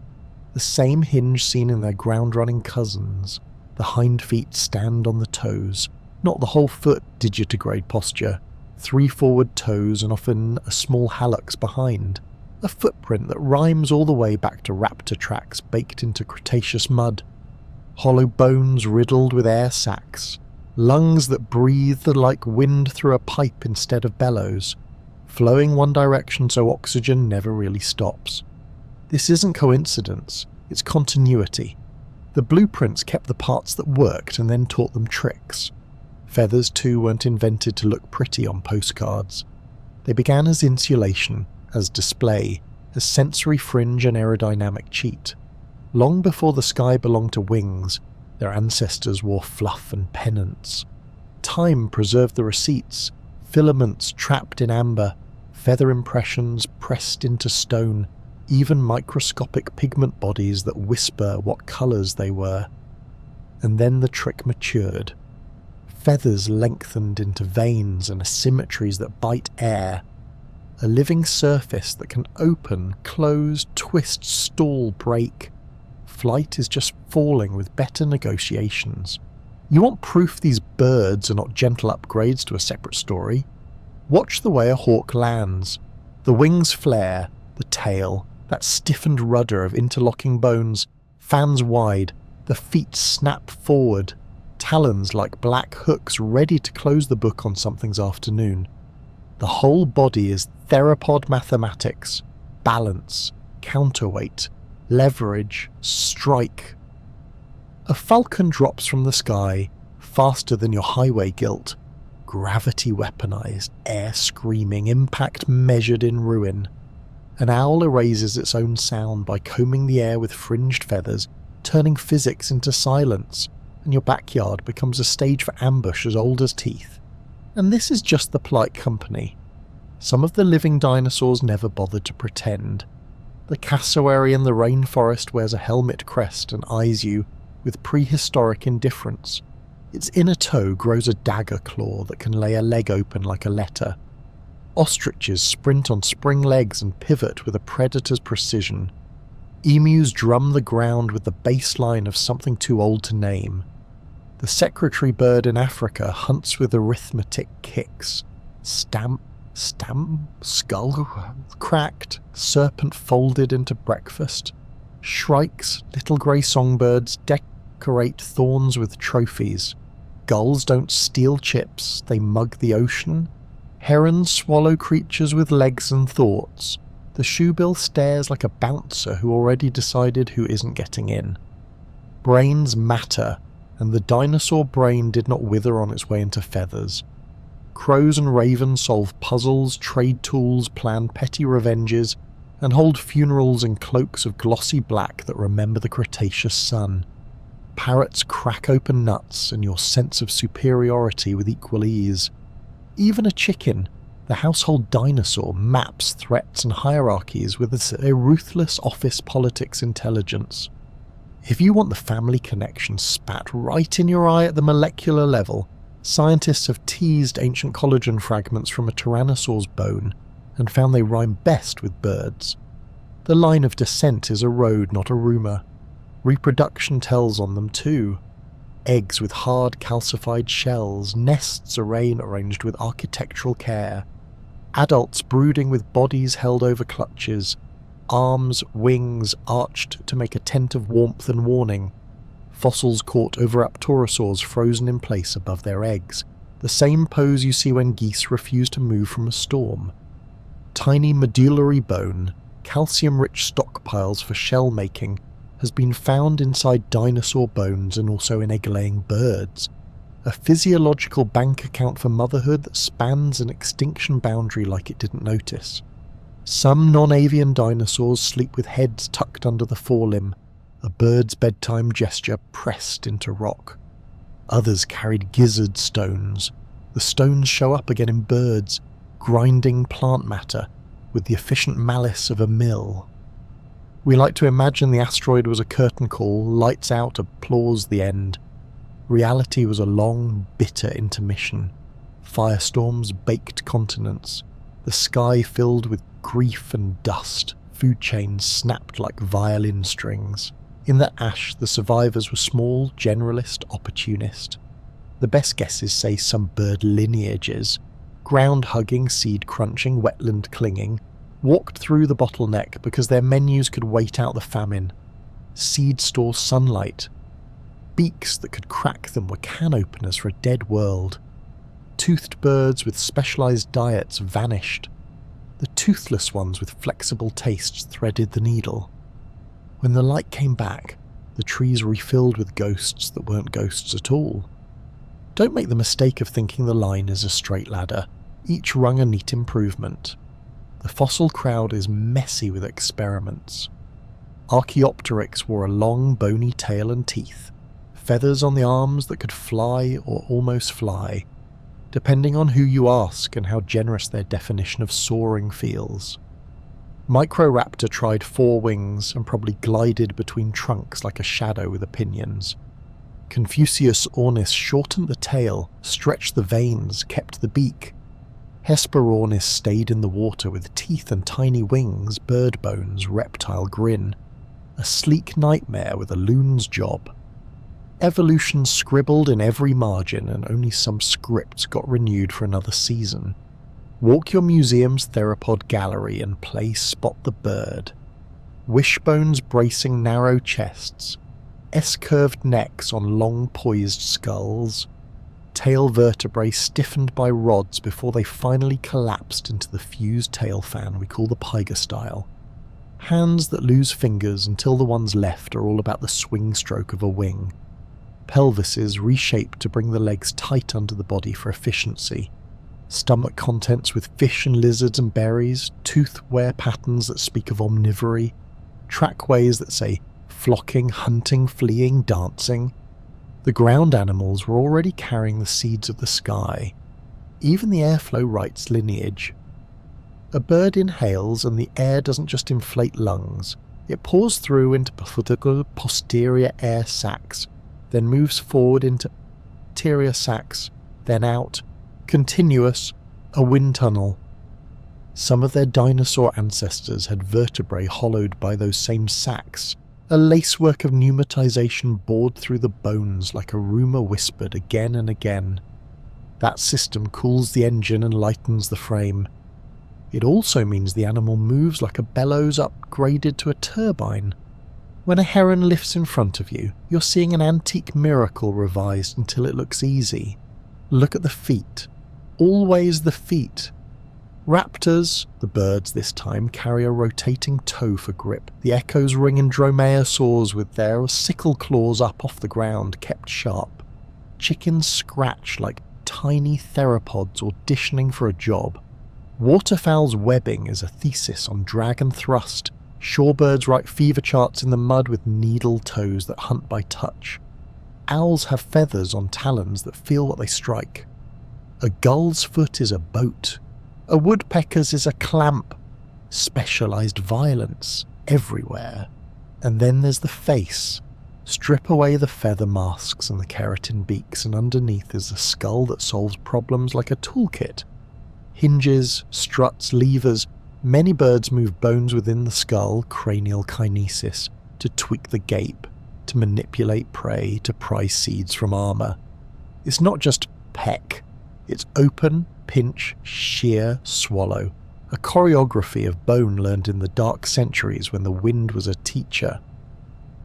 the same hinge seen in their ground-running cousins. The hind feet stand on the toes, not the whole foot digitigrade posture, 3 forward toes and often a small hallux behind, a footprint that rhymes all the way back to raptor tracks baked into Cretaceous mud, hollow bones riddled with air sacs, lungs that breathe like wind through a pipe instead of bellows, flowing one direction so oxygen never really stops. This isn't coincidence, it's continuity. The blueprints kept the parts that worked and then taught them tricks. Feathers too weren't invented to look pretty on postcards. They began as insulation, as display, a sensory fringe and aerodynamic cheat. Long before the sky belonged to wings, their ancestors wore fluff and pennants. Time preserved the receipts, filaments trapped in amber, feather impressions pressed into stone, even microscopic pigment bodies that whisper what colours they were. And then the trick matured. Feathers lengthened into veins and asymmetries that bite air. A living surface that can open, close, twist, stall, break. Flight is just falling with better negotiations. You want proof these birds are not gentle upgrades to a separate story? Watch the way a hawk lands. The wings flare, the tail, that stiffened rudder of interlocking bones, fans wide, the feet snap forward, talons like black hooks ready to close the book on something's afternoon. The whole body is theropod mathematics, balance, counterweight, leverage, strike. A falcon drops from the sky, faster than your highway guilt. Gravity weaponized, air screaming, impact measured in ruin. An owl erases its own sound by combing the air with fringed feathers, turning physics into silence, and your backyard becomes a stage for ambush as old as teeth. And this is just the polite company. Some of the living dinosaurs never bothered to pretend. The cassowary in the rainforest wears a helmet crest and eyes you with prehistoric indifference. Its inner toe grows a dagger claw that can lay a leg open like a letter. Ostriches sprint on spring legs and pivot with a predator's precision. Emus drum the ground with the bass line of something too old to name. The secretary bird in Africa hunts with arithmetic kicks. Stamp, stamp, skull cracked, serpent folded into breakfast. Shrikes, little grey songbirds, decorate thorns with trophies. Gulls don't steal chips, they mug the ocean. Herons swallow creatures with legs and thoughts. The shoebill stares like a bouncer who already decided who isn't getting in. Brains matter, and the dinosaur brain did not wither on its way into feathers. Crows and ravens solve puzzles, trade tools, plan petty revenges, and hold funerals in cloaks of glossy black that remember the Cretaceous sun. Parrots crack open nuts and your sense of superiority with equal ease. Even a chicken, the household dinosaur, maps threats and hierarchies with a ruthless office politics intelligence. If you want the family connection spat right in your eye at the molecular level, scientists have teased ancient collagen fragments from a tyrannosaur's bone and found they rhyme best with birds. The line of descent is a road, not a rumour. Reproduction tells on them too. Eggs with hard calcified shells, nests arranged with architectural care. Adults brooding with bodies held over clutches, arms, wings arched to make a tent of warmth and warning. Fossils caught over aptorosaurs frozen in place above their eggs, the same pose you see when geese refuse to move from a storm. Tiny medullary bone, calcium-rich stockpiles for shell making, has been found inside dinosaur bones and also in egg-laying birds. A physiological bank account for motherhood that spans an extinction boundary like it didn't notice. Some non-avian dinosaurs sleep with heads tucked under the forelimb, a bird's bedtime gesture pressed into rock. Others carried gizzard stones. The stones show up again in birds, grinding plant matter with the efficient malice of a mill. We like to imagine the asteroid was a curtain call, lights out, applause the end. Reality was a long, bitter intermission. Firestorms baked continents. The sky filled with grief and dust. Food chains snapped like violin strings. In the ash, the survivors were small, generalist, opportunist. The best guesses say some bird lineages. Ground-hugging, seed-crunching, wetland-clinging, walked through the bottleneck because their menus could wait out the famine. Seed store sunlight. Beaks that could crack them were can openers for a dead world. Toothed birds with specialized diets vanished. The toothless ones with flexible tastes threaded the needle. When the light came back, the trees refilled with ghosts that weren't ghosts at all. Don't make the mistake of thinking the line is a straight ladder, each rung a neat improvement. The fossil crowd is messy with experiments. Archaeopteryx wore a long, bony tail and teeth, feathers on the arms that could fly or almost fly, depending on who you ask and how generous their definition of soaring feels. Microraptor tried 4 wings and probably glided between trunks like a shadow with opinions. Confucius ornis shortened the tail, stretched the veins, kept the beak. Hesperornis stayed in the water with teeth and tiny wings, bird bones, reptile grin. A sleek nightmare with a loon's job. Evolution scribbled in every margin, and only some scripts got renewed for another season. Walk your museum's theropod gallery and play Spot the Bird. Wishbones bracing narrow chests, S-curved necks on long poised skulls, tail vertebrae stiffened by rods before they finally collapsed into the fused tail fan we call the pygostyle. Hands that lose fingers until the ones left are all about the swing stroke of a wing. Pelvises reshaped to bring the legs tight under the body for efficiency. Stomach contents with fish and lizards and berries, tooth wear patterns that speak of omnivory, trackways that say flocking, hunting, fleeing, dancing. The ground animals were already carrying the seeds of the sky. Even the airflow writes lineage. A bird inhales and the air doesn't just inflate lungs, it pours through into posterior air sacs, then moves forward into anterior sacs, then out, continuous, a wind tunnel. Some of their dinosaur ancestors had vertebrae hollowed by those same sacs, a lacework of pneumatization bored through the bones like a rumour whispered again and again. That system cools the engine and lightens the frame. It also means the animal moves like a bellows upgraded to a turbine. When a heron lifts in front of you, you're seeing an antique miracle revised until it looks easy. Look at the feet. Always the feet. Raptors, the birds this time, carry a rotating toe for grip. The echoes ring in dromaeosaurs with their sickle claws up off the ground, kept sharp. Chickens scratch like tiny theropods auditioning for a job. Waterfowl's webbing is a thesis on drag and thrust. Shorebirds write fever charts in the mud with needle toes that hunt by touch. Owls have feathers on talons that feel what they strike. A gull's foot is a boat. A woodpecker's is a clamp. Specialised violence everywhere. And then there's the face. Strip away the feather masks and the keratin beaks, and underneath is a skull that solves problems like a toolkit. Hinges, struts, levers. Many birds move bones within the skull, cranial kinesis, to tweak the gape, to manipulate prey, to pry seeds from armour. It's not just peck. It's open, pinch, shear, swallow. A choreography of bone learned in the dark centuries when the wind was a teacher.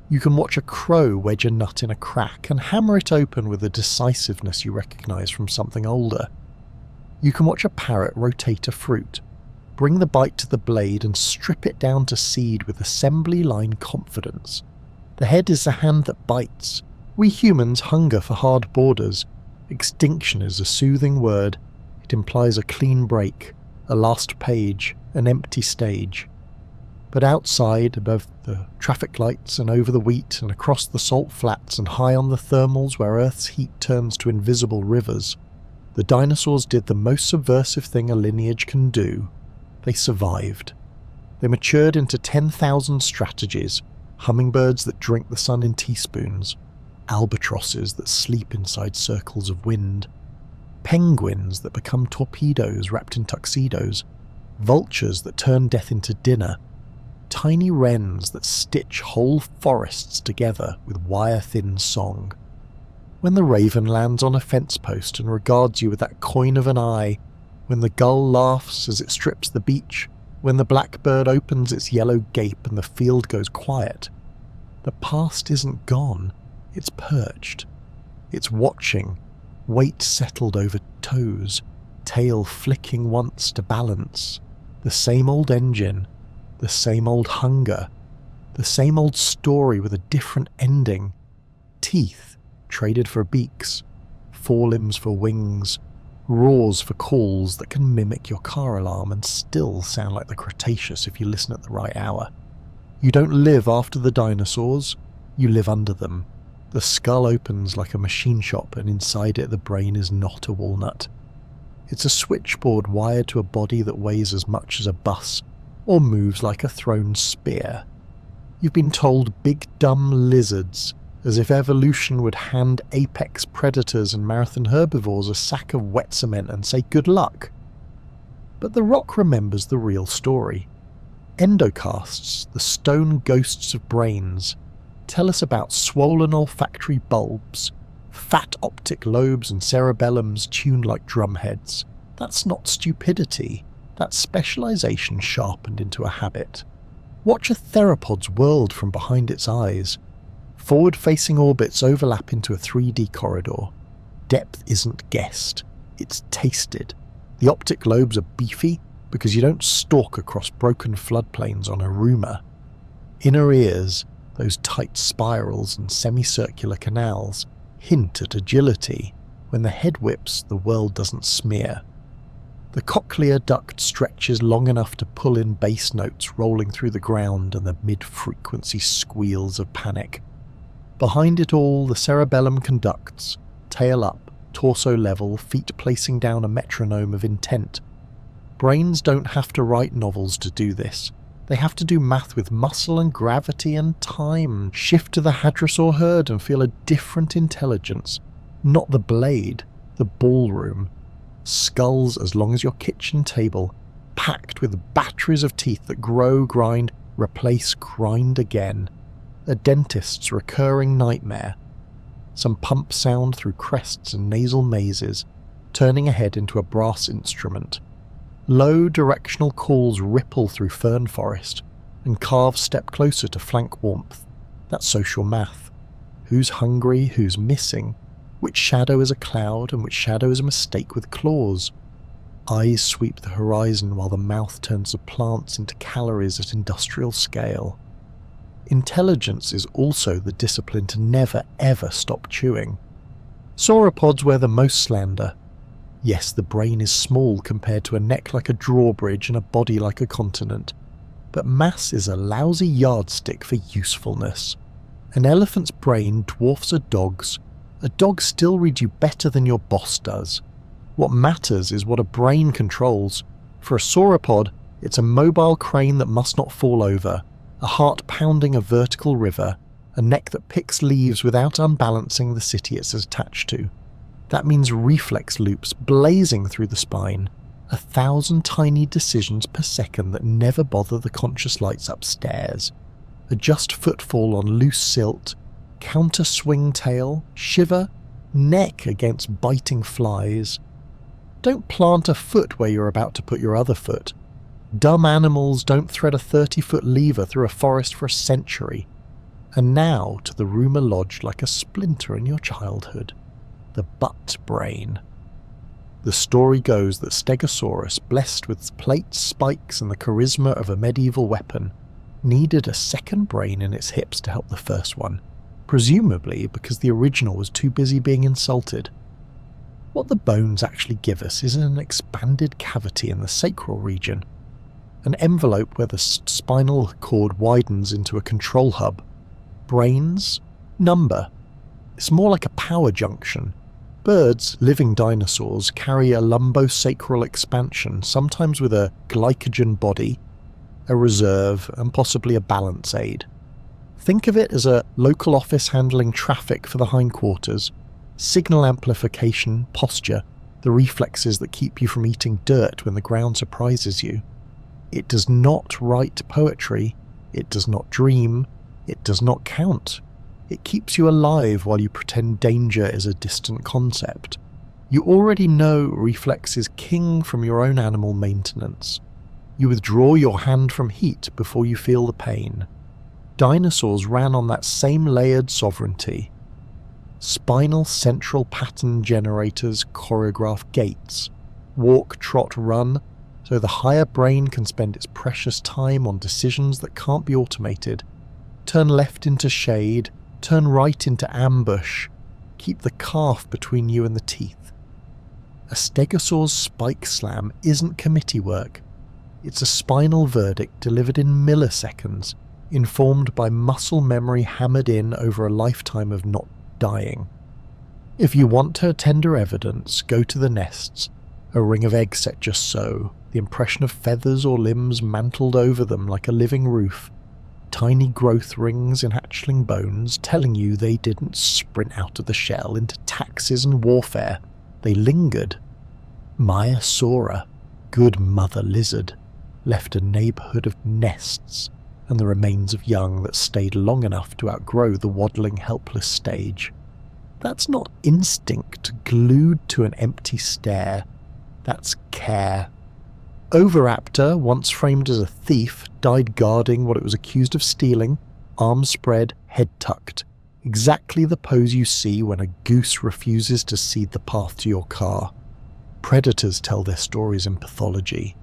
You can watch a crow wedge a nut in a crack and hammer it open with a decisiveness you recognise from something older. You can watch a parrot rotate a fruit, bring the bite to the blade and strip it down to seed with assembly line confidence. The head is the hand that bites. We humans hunger for hard borders. Extinction is a soothing word. It implies a clean break, a last page, an empty stage. But outside, above the traffic lights and over the wheat and across the salt flats and high on the thermals where Earth's heat turns to invisible rivers, the dinosaurs did the most subversive thing a lineage can do. They survived. They matured into 10,000 strategies, hummingbirds that drink the sun in teaspoons, albatrosses that sleep inside circles of wind, penguins that become torpedoes wrapped in tuxedos, vultures that turn death into dinner, tiny wrens that stitch whole forests together with wire-thin song. When the raven lands on a fence post and regards you with that coin of an eye, when the gull laughs as it strips the beach, when the blackbird opens its yellow gape and the field goes quiet, the past isn't gone, it's perched. It's watching, weight settled over toes, tail flicking once to balance. The same old engine, the same old hunger, the same old story with a different ending. Teeth traded for beaks, forelimbs for wings, roars for calls that can mimic your car alarm and still sound like the Cretaceous if you listen at the right hour. You don't live after the dinosaurs, you live under them. The skull opens like a machine shop, and inside it the brain is not a walnut. It's a switchboard wired to a body that weighs as much as a bus, or moves like a thrown spear. You've been told big dumb lizards, as if evolution would hand apex predators and marathon herbivores a sack of wet cement and say good luck. But the rock remembers the real story. Endocasts, the stone ghosts of brains, tell us about swollen olfactory bulbs, fat optic lobes and cerebellums tuned like drumheads. That's not stupidity, that's specialization sharpened into a habit. Watch a theropod's world from behind its eyes. Forward-facing orbits overlap into a 3D corridor. Depth isn't guessed, it's tasted. The optic lobes are beefy because you don't stalk across broken floodplains on a rumour. Inner ears, those tight spirals and semicircular canals, hint at agility. When the head whips, the world doesn't smear. The cochlear duct stretches long enough to pull in bass notes rolling through the ground and the mid-frequency squeals of panic. Behind it all, the cerebellum conducts, tail up, torso level, feet placing down a metronome of intent. Brains don't have to write novels to do this. They have to do math with muscle and gravity and time, shift to the hadrosaur herd and feel a different intelligence. Not the blade, the ballroom. Skulls as long as your kitchen table, packed with batteries of teeth that grow, grind, replace, grind again. A dentist's recurring nightmare. Some pump sound through crests and nasal mazes, turning a head into a brass instrument. Low directional calls ripple through fern forest, and calves step closer to flank warmth. That's social math. Who's hungry, who's missing, which shadow is a cloud and which shadow is a mistake with claws. Eyes sweep the horizon while the mouth turns the plants into calories at industrial scale. Intelligence is also the discipline to never ever stop chewing. Sauropods wear the most slander. Yes, the brain is small compared to a neck like a drawbridge and a body like a continent, but mass is a lousy yardstick for usefulness. An elephant's brain dwarfs a dog's. A dog still reads you better than your boss does. What matters is what a brain controls. For a sauropod, it's a mobile crane that must not fall over, a heart pounding a vertical river, a neck that picks leaves without unbalancing the city it's attached to. That means reflex loops blazing through the spine, 1,000 tiny decisions per second that never bother the conscious lights upstairs. Adjust footfall on loose silt, counter swing tail, shiver, neck against biting flies. Don't plant a foot where you're about to put your other foot. Dumb animals don't thread a 30-foot lever through a forest for a century. And now to the rumour lodged like a splinter in your childhood. The butt brain. The story goes that Stegosaurus, blessed with plates, spikes and the charisma of a medieval weapon, needed a second brain in its hips to help the first one, presumably because the original was too busy being insulted. What the bones actually give us is an expanded cavity in the sacral region, an envelope where the spinal cord widens into a control hub. Brains? Number. It's more like a power junction. Birds, living dinosaurs, carry a lumbosacral expansion, sometimes with a glycogen body, a reserve, and possibly a balance aid. Think of it as a local office handling traffic for the hindquarters, signal amplification, posture, the reflexes that keep you from eating dirt when the ground surprises you. It does not write poetry, it does not dream, it does not count. It keeps you alive while you pretend danger is a distant concept. You already know reflex is king from your own animal maintenance. You withdraw your hand from heat before you feel the pain. Dinosaurs ran on that same layered sovereignty. Spinal central pattern generators choreograph gaits. Walk, trot, run, so the higher brain can spend its precious time on decisions that can't be automated. Turn left into shade, turn right into ambush, keep the calf between you and the teeth. A stegosaur's spike slam isn't committee work. It's a spinal verdict delivered in milliseconds, informed by muscle memory hammered in over a lifetime of not dying. If you want her tender evidence, go to the nests. A ring of eggs set just so, the impression of feathers or limbs mantled over them like a living roof. Tiny growth rings in hatchling bones telling you they didn't sprint out of the shell into taxes and warfare. They lingered. Maiasaura, good mother lizard, left a neighbourhood of nests and the remains of young that stayed long enough to outgrow the waddling helpless stage. That's not instinct glued to an empty stare. That's care. Oviraptor, once framed as a thief, died guarding what it was accused of stealing, arms spread, head tucked. Exactly the pose you see when a goose refuses to cede the path to your car. Predators tell their stories in pathology.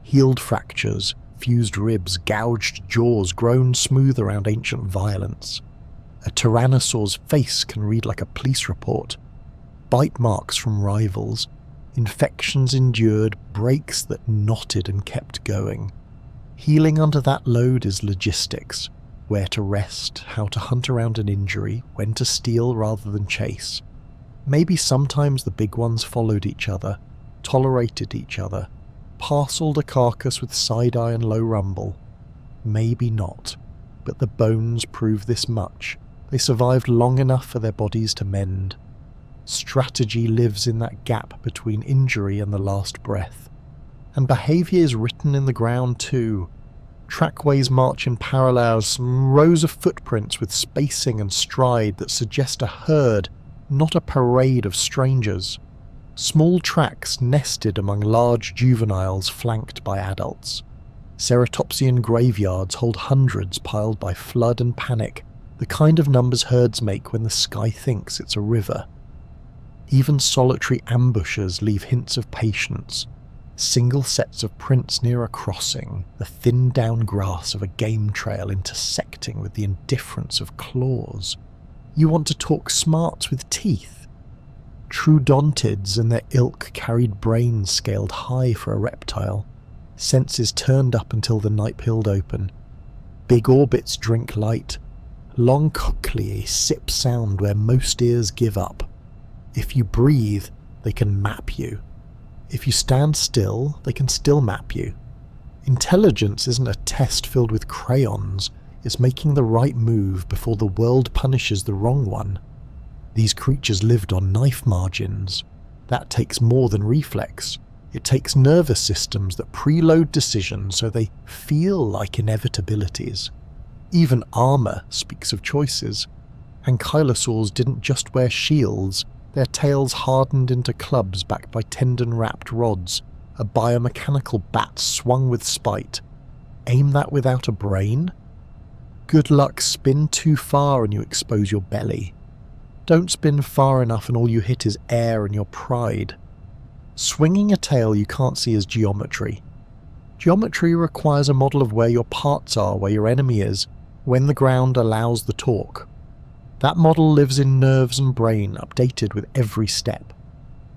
Healed fractures, fused ribs, gouged jaws grown smooth around ancient violence. A tyrannosaur's face can read like a police report. Bite marks from rivals, infections endured, breaks that knotted and kept going. Healing under that load is logistics. Where to rest, how to hunt around an injury, when to steal rather than chase. Maybe sometimes the big ones followed each other, tolerated each other, parcelled a carcass with side-eye and low rumble. Maybe not, but the bones prove this much. They survived long enough for their bodies to mend. Strategy lives in that gap between injury and the last breath. And behaviour is written in the ground too. Trackways march in parallels, rows of footprints with spacing and stride that suggest a herd, not a parade of strangers. Small tracks nested among large juveniles flanked by adults. Ceratopsian graveyards hold hundreds piled by flood and panic, the kind of numbers herds make when the sky thinks it's a river. Even solitary ambushers leave hints of patience. Single sets of prints near a crossing, the thinned-down grass of a game trail intersecting with the indifference of claws. You want to talk smarts with teeth. Troodontids and their ilk carried brains scaled high for a reptile, senses turned up until the night peeled open. Big orbits drink light. Long cochlea sip sound where most ears give up. If you breathe, they can map you. If you stand still, they can still map you. Intelligence isn't a test filled with crayons, it's making the right move before the world punishes the wrong one. These creatures lived on knife margins. That takes more than reflex. It takes nervous systems that preload decisions so they feel like inevitabilities. Even armour speaks of choices. Ankylosaurs didn't just wear shields, their tails hardened into clubs backed by tendon-wrapped rods, a biomechanical bat swung with spite. Aim that without a brain? Good luck, spin too far and you expose your belly. Don't spin far enough and all you hit is air and your pride. Swinging a tail you can't see as geometry. Geometry requires a model of where your parts are, where your enemy is, when the ground allows the torque. That model lives in nerves and brain, updated with every step.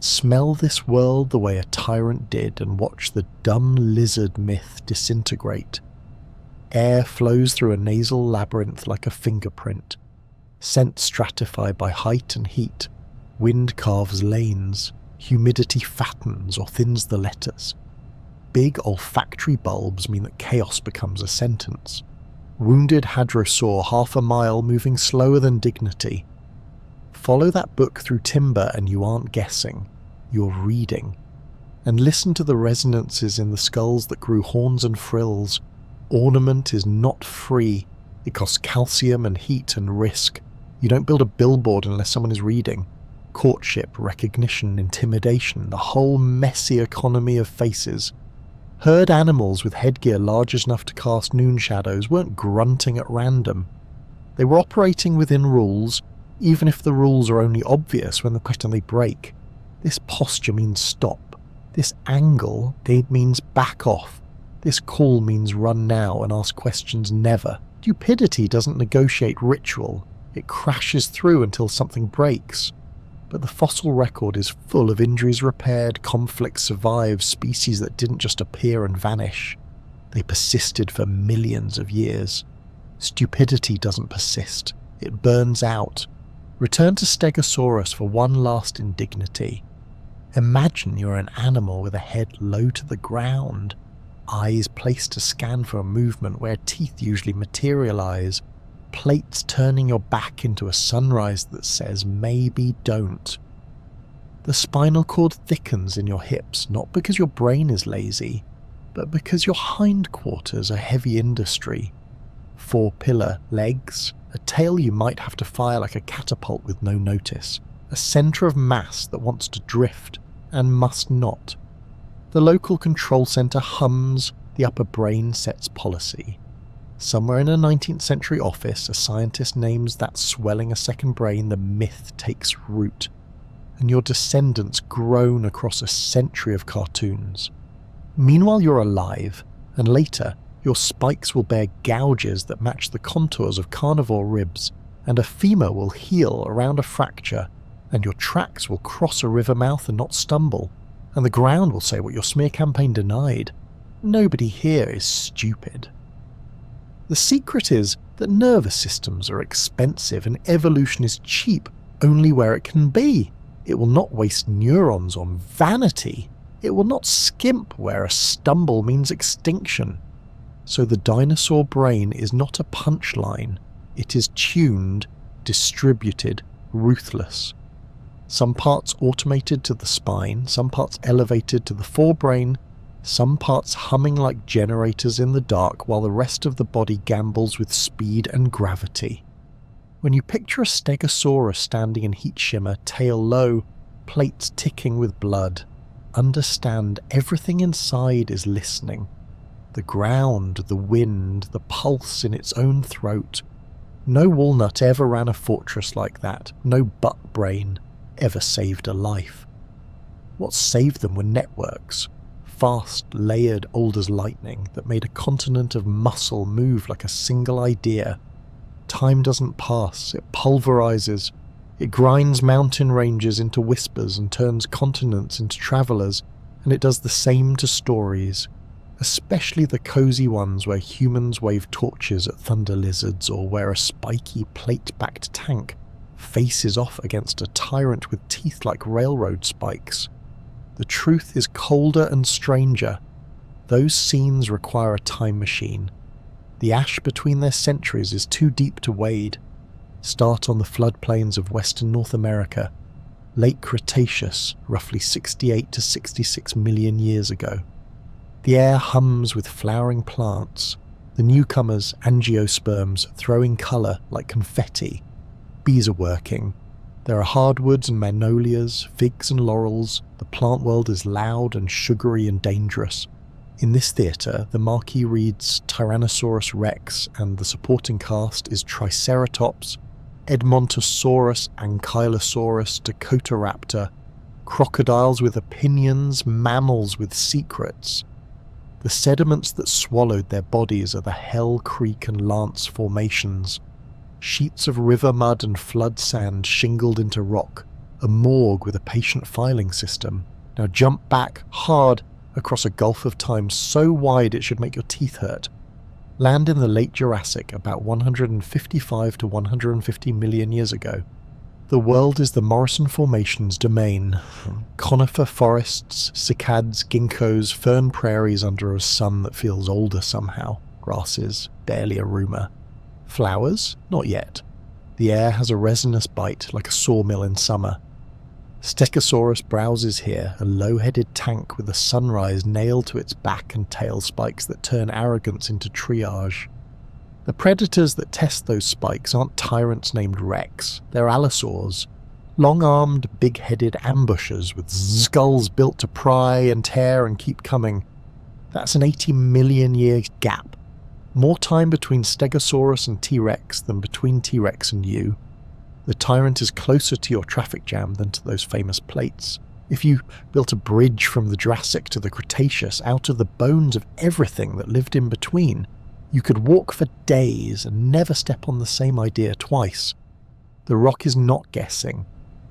Smell this world the way a tyrant did and watch the dumb lizard myth disintegrate. Air flows through a nasal labyrinth like a fingerprint. Scent stratified by height and heat. Wind carves lanes. Humidity fattens or thins the letters. Big olfactory bulbs mean that chaos becomes a sentence. Wounded hadrosaur half a mile moving slower than dignity. Follow that book through timber and you aren't guessing, you're reading. And listen to the resonances in the skulls that grew horns and frills. Ornament is not free. It costs calcium and heat and risk. You don't build a billboard unless someone is reading. Courtship, recognition, intimidation, the whole messy economy of faces. Herd animals with headgear large enough to cast noon shadows weren't grunting at random. They were operating within rules, even if the rules are only obvious when they break. This posture means stop. This angle, it means back off. This call means run now and ask questions never. Stupidity doesn't negotiate ritual. It crashes through until something breaks. but the fossil record is full of injuries repaired, conflicts survived, species that didn't just appear and vanish. They persisted for millions of years. Stupidity doesn't persist. It burns out. Return to Stegosaurus for one last indignity. Imagine you're an animal with a head low to the ground, eyes placed to scan for a movement where teeth usually materialize, plates turning your back into a sunrise that says maybe don't. The spinal cord thickens in your hips not because your brain is lazy, but because your hindquarters are heavy industry. 4-pillar legs, a tail you might have to fire like a catapult with no notice, a centre of mass that wants to drift and must not. The local control centre hums, the upper brain sets policy. Somewhere in a 19th century office, a scientist names that swelling a second brain, the myth takes root, and your descendants groan across a century of cartoons. Meanwhile you're alive, and later your spikes will bear gouges that match the contours of carnivore ribs, and a femur will heal around a fracture, and your tracks will cross a river mouth and not stumble, and the ground will say what your smear campaign denied. Nobody here is stupid. The secret is that nervous systems are expensive and evolution is cheap only where it can be. It will not waste neurons on vanity. It will not skimp where a stumble means extinction. So the dinosaur brain is not a punchline. It is tuned, distributed, ruthless. Some parts automated to the spine, some parts elevated to the forebrain, some parts humming like generators in the dark while the rest of the body gambles with speed and gravity. When you picture a stegosaurus standing in heat shimmer, tail low, plates ticking with blood, understand everything inside is listening. The ground, the wind, the pulse in its own throat. No walnut ever ran a fortress like that, no butt brain ever saved a life. What saved them were networks, fast, layered, old as lightning, that made a continent of muscle move like a single idea. Time doesn't pass, it pulverizes. It grinds mountain ranges into whispers and turns continents into travelers, and it does the same to stories, especially the cozy ones where humans wave torches at thunder lizards or where a spiky plate-backed tank faces off against a tyrant with teeth like railroad spikes. The truth is colder and stranger. Those scenes require a time machine. The ash between their centuries is too deep to wade. Start on the floodplains of western North America, late Cretaceous, roughly 68 to 66 million years ago. The air hums with flowering plants, the newcomers, angiosperms, throwing colour like confetti. Bees are working. There are hardwoods and magnolias, figs and laurels. The plant world is loud and sugary and dangerous. In this theatre, the marquee reads Tyrannosaurus rex, and the supporting cast is Triceratops, Edmontosaurus, Ankylosaurus, Dakotaraptor, crocodiles with opinions, mammals with secrets. The sediments that swallowed their bodies are the Hell Creek and Lance formations, sheets of river mud and flood sand shingled into rock, a morgue with a patient filing system. Now jump back, hard, across a gulf of time so wide it should make your teeth hurt. Land in the late Jurassic about 155 to 150 million years ago. The world is the Morrison Formation's domain. Conifer forests, cycads, ginkgos, fern prairies under a sun that feels older somehow. Grasses, barely a rumour. Flowers? Not yet. The air has a resinous bite like a sawmill in summer. Stegosaurus browses here, a low-headed tank with a sunrise nailed to its back and tail spikes that turn arrogance into triage. The predators that test those spikes aren't tyrants named Rex, they're allosaurs, long-armed, big-headed ambushers with skulls built to pry and tear and keep coming. That's an 80 million year gap. More time between Stegosaurus and T-Rex than between T-Rex and you. The tyrant is closer to your traffic jam than to those famous plates. If you built a bridge from the Jurassic to the Cretaceous out of the bones of everything that lived in between, you could walk for days and never step on the same idea twice. The rock is not guessing.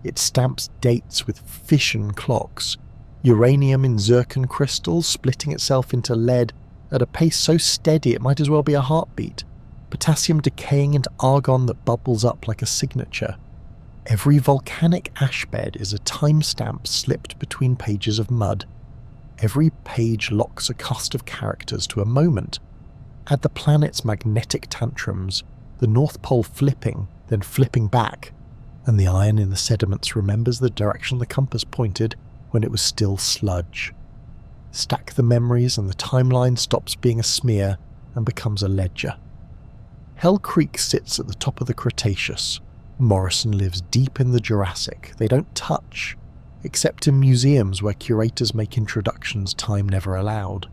It stamps dates with fission clocks, uranium in zircon crystals splitting itself into lead at a pace so steady it might as well be a heartbeat, potassium decaying into argon that bubbles up like a signature. Every volcanic ash bed is a timestamp slipped between pages of mud. Every page locks a cast of characters to a moment. Add the planet's magnetic tantrums, the North Pole flipping, then flipping back, and the iron in the sediments remembers the direction the compass pointed when it was still sludge. Stack the memories and the timeline stops being a smear and becomes a ledger. Hell Creek sits at the top of the Cretaceous. Morrison lives deep in the Jurassic. They don't touch, except in museums where curators make introductions time never allowed.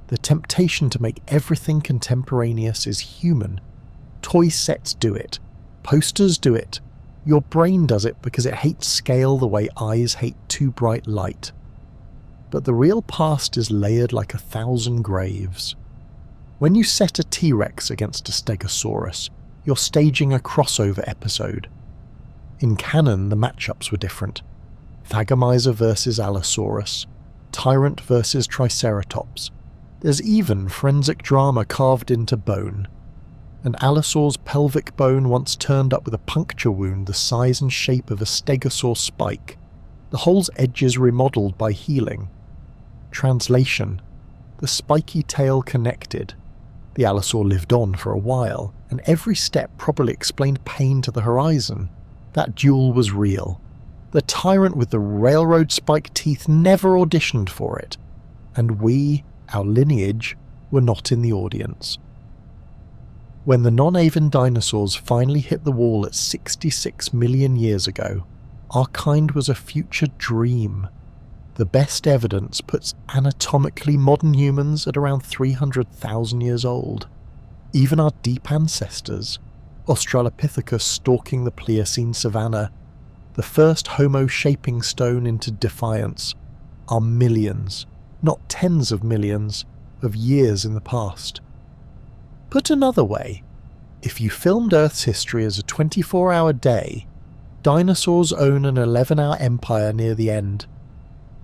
The temptation to make everything contemporaneous is human. Toy sets do it. Posters do it. Your brain does it because it hates scale the way eyes hate too bright light. But the real past is layered like 1,000 graves. When you set a T-Rex against a Stegosaurus, you're staging a crossover episode. In canon, the matchups were different. Thagomizer versus Allosaurus, Tyrant versus Triceratops. There's even forensic drama carved into bone. An Allosaur's pelvic bone once turned up with a puncture wound the size and shape of a Stegosaur spike, the hole's edges remodeled by healing. Translation: the spiky tail connected. The Allosaur lived on for a while, and every step probably explained pain to the horizon. That duel was real. The tyrant with the railroad spike teeth never auditioned for it, and we, our lineage, were not in the audience. When the non-avian dinosaurs finally hit the wall at 66 million years ago, our kind was a future dream. The best evidence puts anatomically modern humans at around 300,000 years old. Even our deep ancestors, Australopithecus stalking the Pliocene savanna, the first Homo shaping stone into defiance, are millions, not tens of millions, of years in the past. Put another way, if you filmed Earth's history as a 24-hour day, dinosaurs own an 11-hour empire near the end.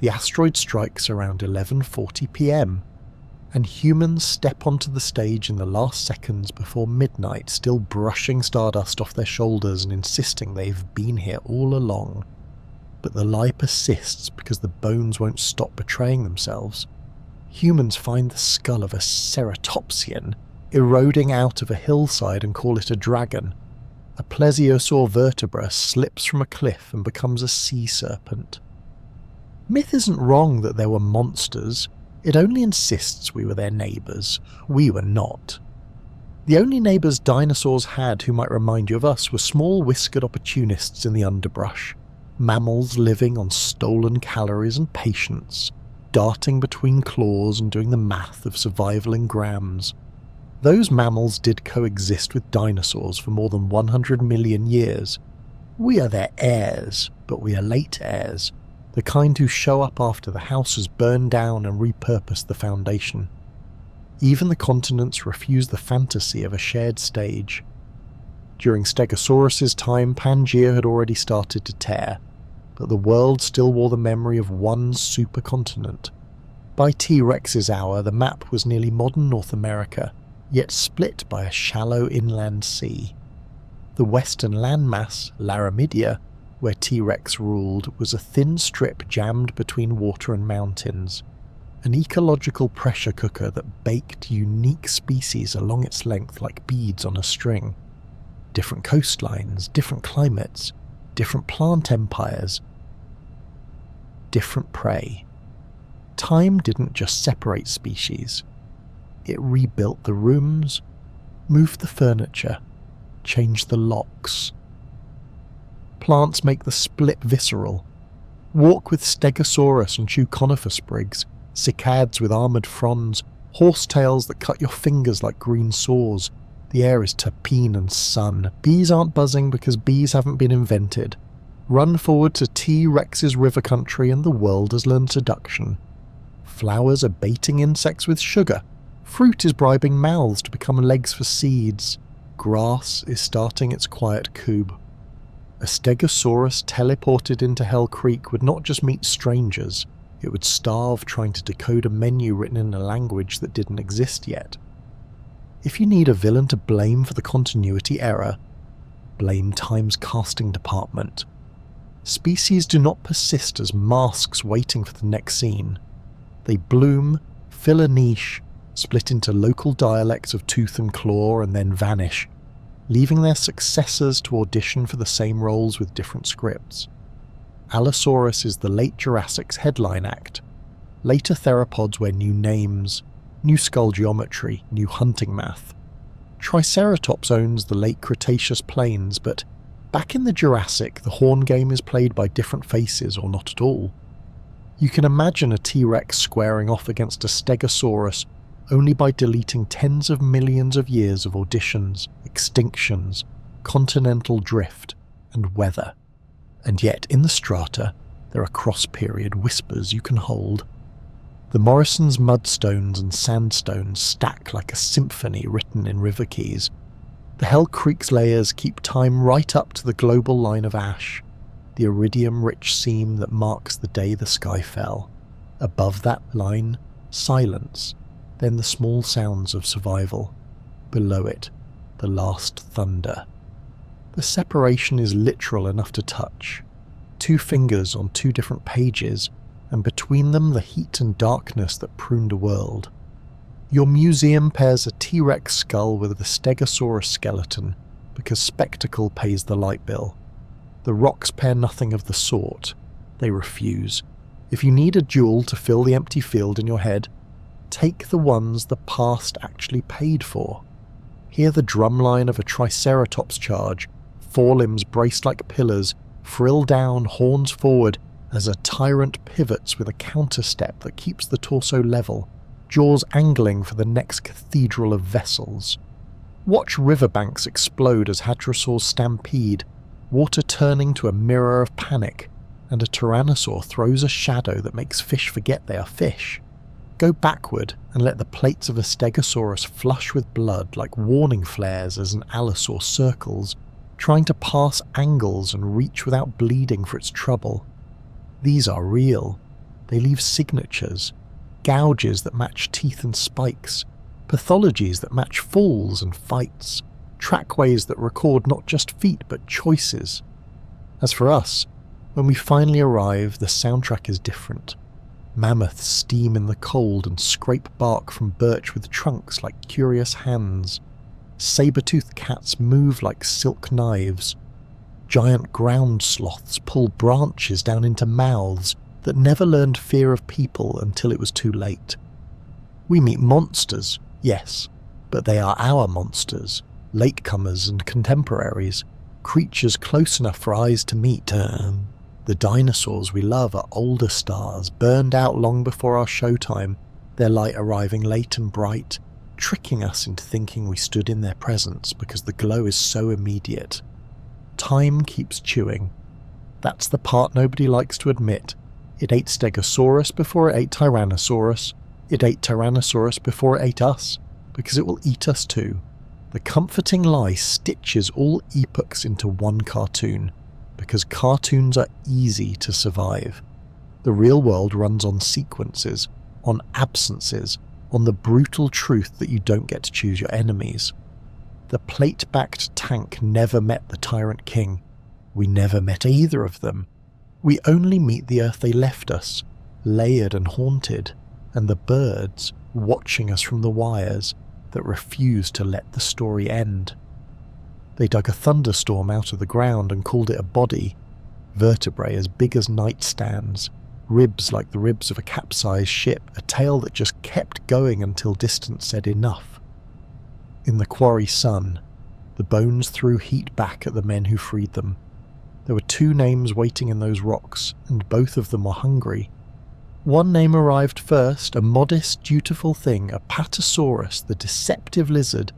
The asteroid strikes around 11:40 PM, and humans step onto the stage in the last seconds before midnight, still brushing stardust off their shoulders and insisting they've been here all along. But the lie persists because the bones won't stop betraying themselves. Humans find the skull of a ceratopsian eroding out of a hillside and call it a dragon. A plesiosaur vertebra slips from a cliff and becomes a sea serpent. Myth isn't wrong that there were monsters, it only insists we were their neighbours. We were not. The only neighbours dinosaurs had who might remind you of us were small whiskered opportunists in the underbrush, mammals living on stolen calories and patience, darting between claws and doing the math of survival in grams. Those mammals did coexist with dinosaurs for more than 100 million years. We are their heirs, but we are late heirs. The kind who show up after the house has burned down and repurposed the foundation. Even the continents refuse the fantasy of a shared stage. During Stegosaurus's time, Pangaea had already started to tear, but the world still wore the memory of one supercontinent. By T-Rex's hour, the map was nearly modern North America, yet split by a shallow inland sea. The western landmass, Laramidia, where T-Rex ruled, was a thin strip jammed between water and mountains, an ecological pressure cooker that baked unique species along its length like beads on a string. Different coastlines, different climates, different plant empires, different prey. Time didn't just separate species. It rebuilt the rooms, moved the furniture, changed the locks. Plants make the split visceral. Walk with Stegosaurus and chew conifer sprigs, cicads with armoured fronds, horsetails that cut your fingers like green saws. The air is terpene and sun. Bees aren't buzzing because bees haven't been invented. Run forward to T-Rex's river country and the world has learned seduction. Flowers are baiting insects with sugar. Fruit is bribing mouths to become legs for seeds. Grass is starting its quiet coup. A stegosaurus teleported into Hell Creek would not just meet strangers, it would starve trying to decode a menu written in a language that didn't exist yet. If you need a villain to blame for the continuity error, blame Time's casting department. Species do not persist as masks waiting for the next scene. They bloom, fill a niche, split into local dialects of tooth and claw, and then vanish, leaving their successors to audition for the same roles with different scripts. Allosaurus is the late Jurassic's headline act. Later theropods wear new names, new skull geometry, new hunting math. Triceratops owns the late Cretaceous plains, but back in the Jurassic, the horn game is played by different faces or not at all. You can imagine a T-Rex squaring off against a Stegosaurus only by deleting tens of millions of years of auditions, extinctions, continental drift, and weather. And yet, in the strata, there are cross-period whispers you can hold. The Morrison's mudstones and sandstones stack like a symphony written in river keys. The Hell Creek's layers keep time right up to the global line of ash, the iridium-rich seam that marks the day the sky fell. Above that line, silence, then the small sounds of survival. Below it, the last thunder. The separation is literal enough to touch. 2 fingers on 2 different pages, and between them the heat and darkness that pruned a world. Your museum pairs a T-Rex skull with a Stegosaurus skeleton, because spectacle pays the light bill. The rocks pair nothing of the sort. They refuse. If you need a jewel to fill the empty field in your head, take the ones the past actually paid for. Hear the drumline of a Triceratops charge, forelimbs braced like pillars, frill down, horns forward, as a tyrant pivots with a counterstep that keeps the torso level, jaws angling for the next cathedral of vessels. Watch riverbanks explode as hadrosaurs stampede, water turning to a mirror of panic, and a tyrannosaur throws a shadow that makes fish forget they are fish. Go backward and let the plates of a stegosaurus flush with blood like warning flares as an allosaur circles, trying to pass angles and reach without bleeding for its trouble. These are real. They leave signatures, gouges that match teeth and spikes, pathologies that match falls and fights, trackways that record not just feet but choices. As for us, when we finally arrive, the soundtrack is different. Mammoths steam in the cold and scrape bark from birch with trunks like curious hands. Saber-toothed cats move like silk knives. Giant ground sloths pull branches down into mouths that never learned fear of people until it was too late. We meet monsters, yes, but they are our monsters, latecomers and contemporaries, creatures close enough for eyes to meet. The dinosaurs we love are older stars, burned out long before our showtime, their light arriving late and bright, tricking us into thinking we stood in their presence because the glow is so immediate. Time keeps chewing. That's the part nobody likes to admit. It ate Stegosaurus before it ate Tyrannosaurus. It ate Tyrannosaurus before it ate us, because it will eat us too. The comforting lie stitches all epochs into one cartoon, because cartoons are easy to survive. The real world runs on sequences, on absences, on the brutal truth that you don't get to choose your enemies. The plate-backed tank never met the Tyrant King. We never met either of them. We only meet the earth they left us, layered and haunted, and the birds watching us from the wires that refuse to let the story end. They dug a thunderstorm out of the ground and called it a body, vertebrae as big as nightstands, ribs like the ribs of a capsized ship, a tail that just kept going until distance said enough. In the quarry sun, the bones threw heat back at the men who freed them. There were 2 names waiting in those rocks, and both of them were hungry. One name arrived first, a modest, dutiful thing, a Patasaurus, the deceptive lizard,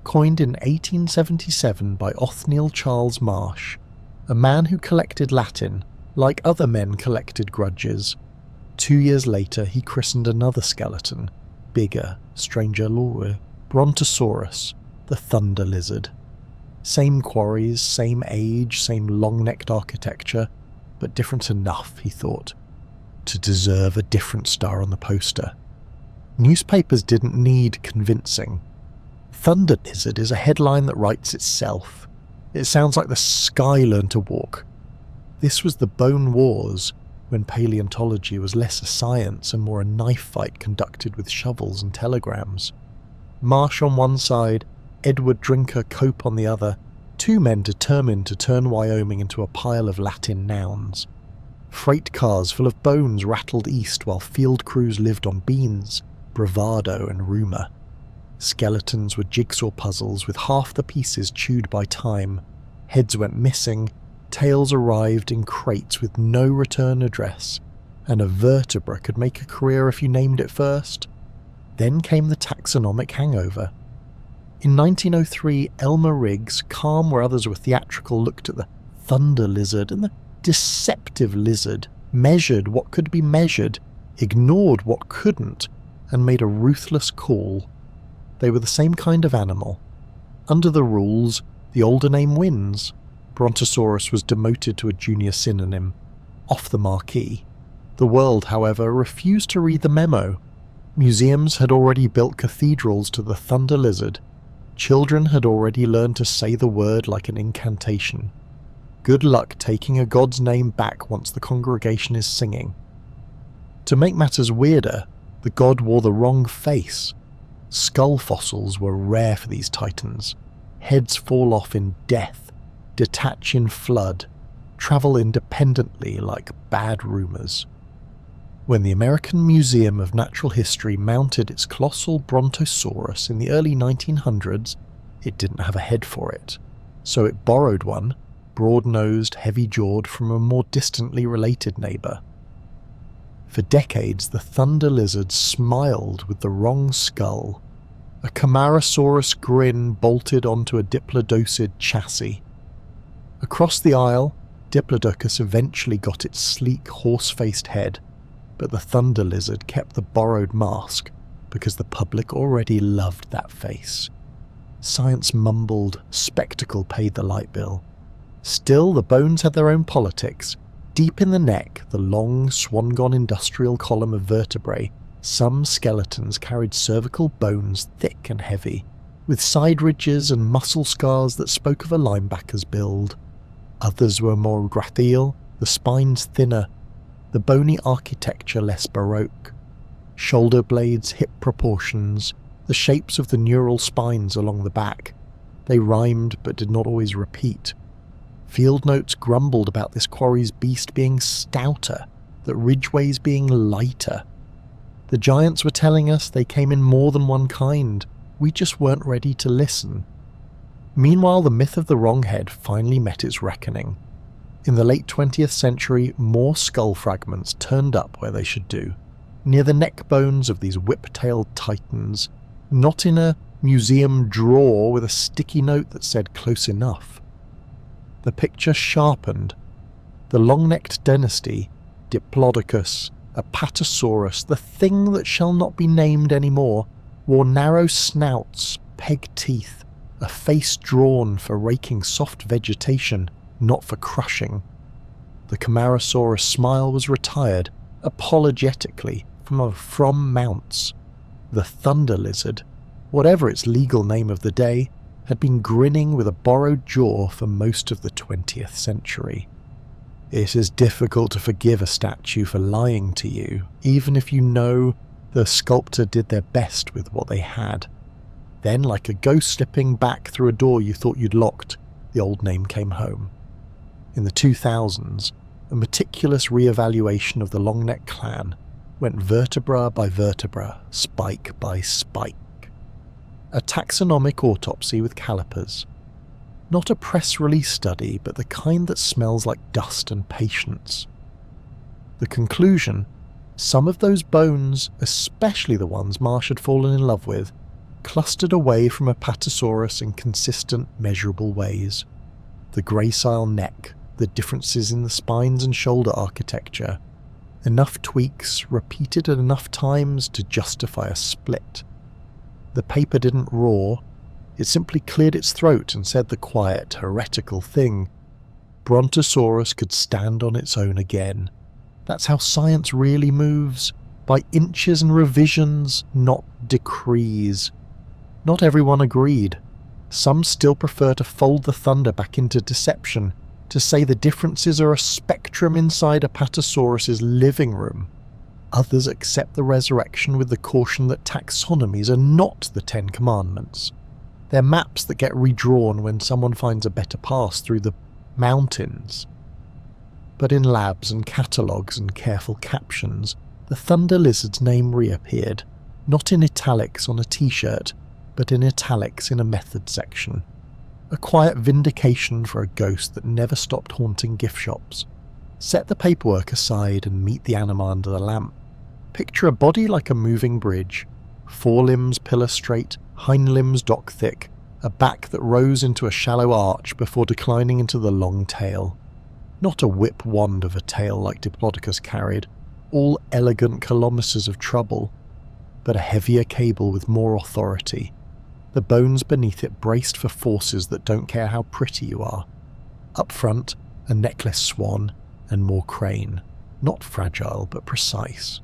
coined in 1877 by Othniel Charles Marsh, a man who collected Latin, like other men collected grudges. 2 years later he christened another skeleton, bigger, stranger lore, Brontosaurus, the thunder lizard. Same quarries, same age, same long-necked architecture, but different enough, he thought, to deserve a different star on the poster. Newspapers didn't need convincing. Thunder Lizard is a headline that writes itself. It sounds like the sky learned to walk. This was the Bone Wars, when paleontology was less a science and more a knife fight conducted with shovels and telegrams. Marsh on one side, Edward Drinker Cope on the other, two men determined to turn Wyoming into a pile of Latin nouns. Freight cars full of bones rattled east while field crews lived on beans, bravado and rumour. Skeletons were jigsaw puzzles with half the pieces chewed by time. Heads went missing, tails arrived in crates with no return address, and a vertebra could make a career if you named it first. Then came the taxonomic hangover. In 1903, Elmer Riggs, calm where others were theatrical, looked at the thunder lizard and the deceptive lizard, measured what could be measured, ignored what couldn't, and made a ruthless call. They were the same kind of animal. Under the rules, the older name wins. Brontosaurus was demoted to a junior synonym, off the marquee. The world, however, refused to read the memo. Museums had already built cathedrals to the thunder lizard. Children had already learned to say the word like an incantation. Good luck taking a god's name back once the congregation is singing. To make matters weirder, the god wore the wrong face. Skull fossils were rare for these titans. Heads fall off in death, detach in flood, travel independently like bad rumours. When the American Museum of Natural History mounted its colossal Brontosaurus in the early 1900s, it didn't have a head for it, so it borrowed one, broad-nosed, heavy-jawed, from a more distantly related neighbour. For decades, the thunder lizard smiled with the wrong skull, a Camarasaurus grin bolted onto a Diplodocid chassis. Across the aisle, Diplodocus eventually got its sleek, horse-faced head, but the thunder lizard kept the borrowed mask because the public already loved that face. Science mumbled, spectacle paid the light bill. Still, the bones had their own politics. Deep in the neck, the long, swan-gone industrial column of vertebrae, some skeletons carried cervical bones thick and heavy, with side ridges and muscle scars that spoke of a linebacker's build. Others were more grathial, the spines thinner, the bony architecture less baroque. Shoulder blades, hip proportions, the shapes of the neural spines along the back. They rhymed but did not always repeat. Field notes grumbled about this quarry's beast being stouter, the ridgeways being lighter. The giants were telling us they came in more than one kind, we just weren't ready to listen. Meanwhile, the myth of the wrong head finally met its reckoning. In the late 20th century, more skull fragments turned up where they should do, near the neck bones of these whip-tailed titans, not in a museum drawer with a sticky note that said close enough. The picture sharpened. The long-necked dynasty, Diplodocus, Apatosaurus, the thing that shall not be named anymore, wore narrow snouts, peg teeth, a face drawn for raking soft vegetation, not for crushing. The Camarasaurus smile was retired, apologetically, from mounts. The thunder lizard, whatever its legal name of the day, had been grinning with a borrowed jaw for most of the 20th century. It is difficult to forgive a statue for lying to you, even if you know the sculptor did their best with what they had. Then, like a ghost slipping back through a door you thought you'd locked, the old name came home. In the 2000s, a meticulous re-evaluation of the Longneck clan went vertebra by vertebra, spike by spike. A taxonomic autopsy with calipers. Not a press release study, but the kind that smells like dust and patience. The conclusion: some of those bones, especially the ones Marsh had fallen in love with, clustered away from Apatosaurus in consistent, measurable ways. The gracile neck, the differences in the spines and shoulder architecture, enough tweaks repeated enough times to justify a split. The paper didn't roar, It simply cleared its throat and said the quiet, heretical thing. Brontosaurus could stand on its own again. That's how science really moves, by inches and revisions, not decrees. Not everyone agreed. Some still prefer to fold the thunder back into deception, to say the differences are a spectrum inside Apatosaurus's living room. Others accept the resurrection with the caution that taxonomies are not the Ten Commandments. They're maps that get redrawn when someone finds a better pass through the mountains. But in labs and catalogues and careful captions, the thunder lizard's name reappeared, not in italics on a t-shirt, but in italics in a method section. A quiet vindication for a ghost that never stopped haunting gift shops. Set the paperwork aside and meet the anima under the lamp. Picture a body like a moving bridge, forelimbs pillar straight, hind limbs dock thick, a back that rose into a shallow arch before declining into the long tail. Not a whip wand of a tail like Diplodocus carried, all elegant kilometres of trouble, but a heavier cable with more authority. The bones beneath it braced for forces that don't care how pretty you are. Up front, a necklace swan and more crane, not fragile but precise.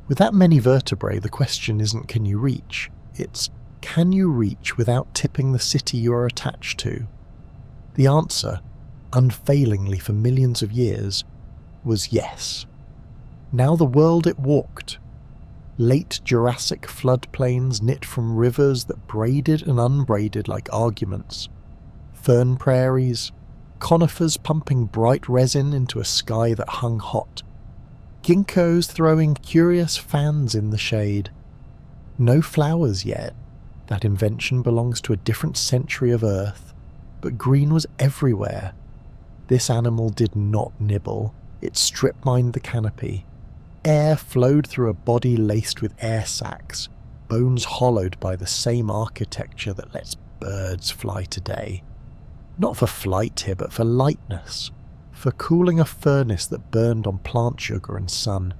With that many vertebrae, the question isn't can you reach, it's can you reach without tipping the city you are attached to? The answer, unfailingly for millions of years, was yes. Now the world it walked. Late Jurassic floodplains knit from rivers that braided and unbraided like arguments. Fern prairies, conifers pumping bright resin into a sky that hung hot. Ginkgos throwing curious fans in the shade. No flowers yet. That invention belongs to a different century of Earth. But green was everywhere. This animal did not nibble. It strip-mined the canopy. Air flowed through a body laced with air sacs, bones hollowed by the same architecture that lets birds fly today. Not for flight here, but for lightness, for cooling a furnace that burned on plant sugar and sun.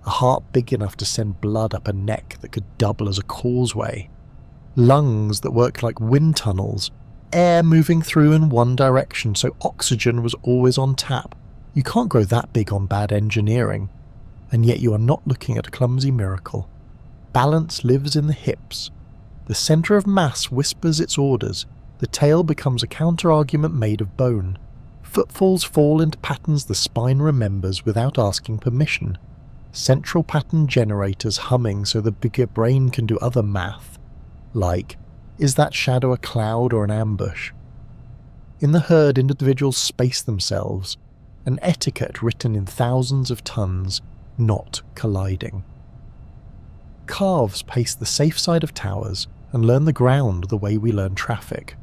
A heart big enough to send blood up a neck that could double as a causeway. Lungs that worked like wind tunnels, air moving through in one direction so oxygen was always on tap. You can't grow that big on bad engineering. And yet you are not looking at a clumsy miracle. Balance lives in the hips. The centre of mass whispers its orders. The tail becomes a counter-argument made of bone. Footfalls fall into patterns the spine remembers without asking permission. Central pattern generators humming so the bigger brain can do other math. Like, is that shadow a cloud or an ambush? In the herd, individuals space themselves. An etiquette written in thousands of tons, not colliding. Calves pace the safe side of towers and learn the ground the way we learn traffic.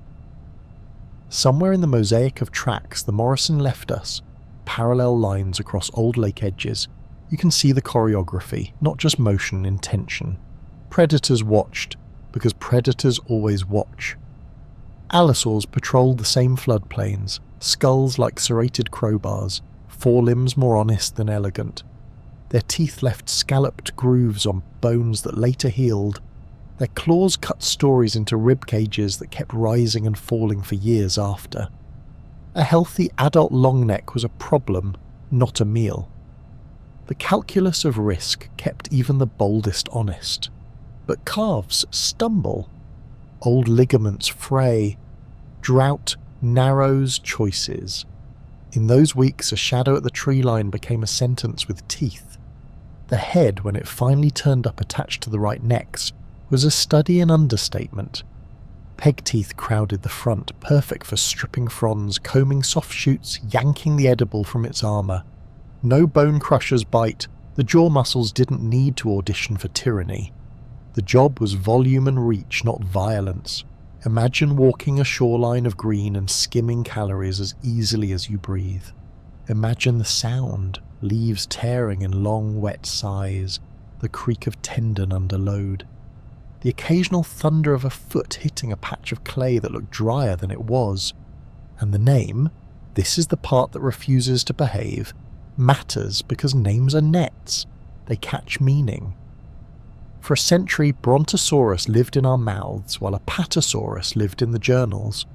Somewhere in the mosaic of tracks the Morrison left us, parallel lines across old lake edges, you can see the choreography, not just motion, intention. Predators watched, because predators always watch. Allosaurs patrolled the same floodplains, skulls like serrated crowbars, forelimbs more honest than elegant. Their teeth left scalloped grooves on bones that later healed. Their claws cut stories into rib cages that kept rising and falling for years after. A healthy adult longneck was a problem, not a meal. The calculus of risk kept even the boldest honest. But calves stumble. Old ligaments fray. Drought narrows choices. In those weeks, a shadow at the tree line became a sentence with teeth. The head, when it finally turned up attached to the right necks, was a study in understatement. Peg teeth crowded the front, perfect for stripping fronds, combing soft shoots, yanking the edible from its armour. No bone crushers bite, the jaw muscles didn't need to audition for tyranny. The job was volume and reach, not violence. Imagine walking a shoreline of green and skimming calories as easily as you breathe. Imagine the sound, leaves tearing in long wet sighs, the creak of tendon under load. The occasional thunder of a foot hitting a patch of clay that looked drier than it was. And the name, this is the part that refuses to behave, matters because names are nets. They catch meaning. For a century, Brontosaurus lived in our mouths while Apatosaurus lived in the journals.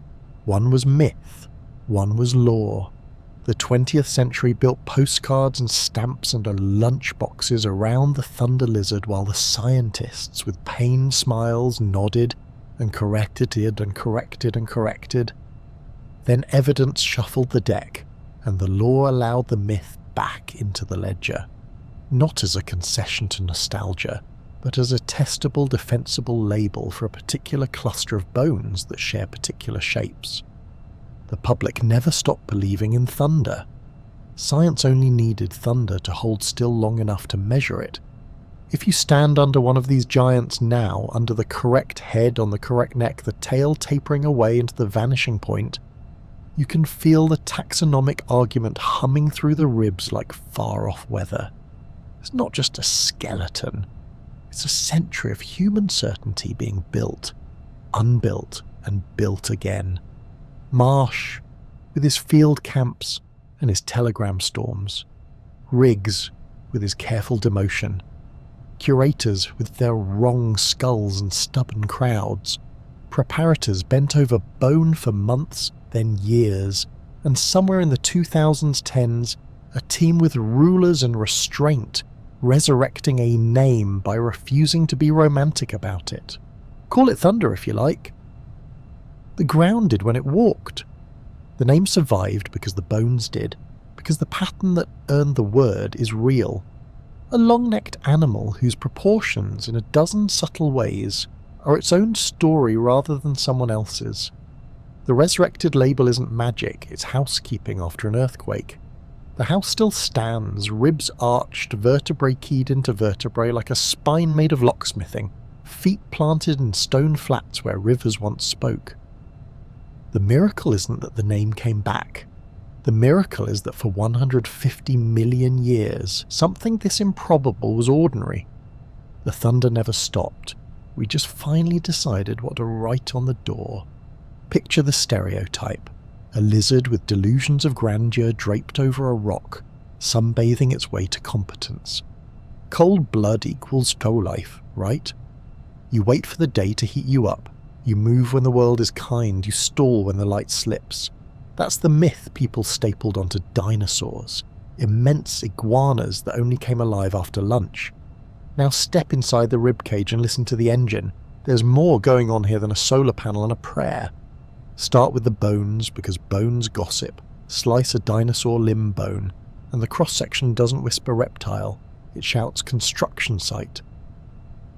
One was myth, one was lore. The 20th century built postcards and stamps and lunch boxes around the thunder lizard while the scientists, with pained smiles, nodded and corrected and corrected and corrected. Then evidence shuffled the deck, and the lore allowed the myth back into the ledger. Not as a concession to nostalgia, but as a testable, defensible label for a particular cluster of bones that share particular shapes. The public never stopped believing in thunder. Science only needed thunder to hold still long enough to measure it. If you stand under one of these giants now, under the correct head on the correct neck, the tail tapering away into the vanishing point, you can feel the taxonomic argument humming through the ribs like far-off weather. It's not just a skeleton. It's a century of human certainty being built, unbuilt, and built again. Marsh, with his field camps and his telegram storms. Riggs, with his careful demotion. Curators, with their wrong skulls and stubborn crowds. Preparators bent over bone for months, then years. And somewhere in the 2010s, a team with rulers and restraint, resurrecting a name by refusing to be romantic about it. Call it thunder if you like. The ground did when it walked. The name survived because the bones did, because the pattern that earned the word is real. A long-necked animal whose proportions, in a dozen subtle ways, are its own story rather than someone else's. The resurrected label isn't magic, it's housekeeping after an earthquake. The house still stands, ribs arched, vertebrae keyed into vertebrae like a spine made of locksmithing, feet planted in stone flats where rivers once spoke. The miracle isn't that the name came back. The miracle is that for 150 million years, something this improbable was ordinary. The thunder never stopped. We just finally decided what to write on the door. Picture the stereotype. A lizard with delusions of grandeur draped over a rock, sunbathing its way to competence. Cold blood equals toe life, right? You wait for the day to heat you up. You move when the world is kind, you stall when the light slips. That's the myth people stapled onto dinosaurs, immense iguanas that only came alive after lunch. Now step inside the ribcage and listen to the engine. There's more going on here than a solar panel and a prayer. Start with the bones, because bones gossip. Slice a dinosaur limb bone, and the cross-section doesn't whisper reptile, it shouts construction site.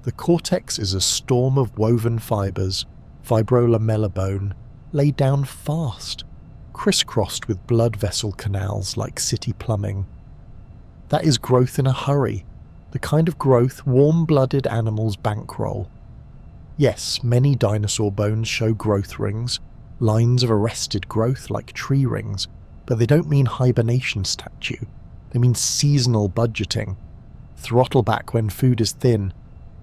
The cortex is a storm of woven fibres, fibrolamellar bone, laid down fast, crisscrossed with blood vessel canals like city plumbing. That is growth in a hurry, the kind of growth warm-blooded animals bankroll. Yes, many dinosaur bones show growth rings, lines of arrested growth like tree rings, but they don't mean hibernation statue. They mean seasonal budgeting. Throttle back when food is thin,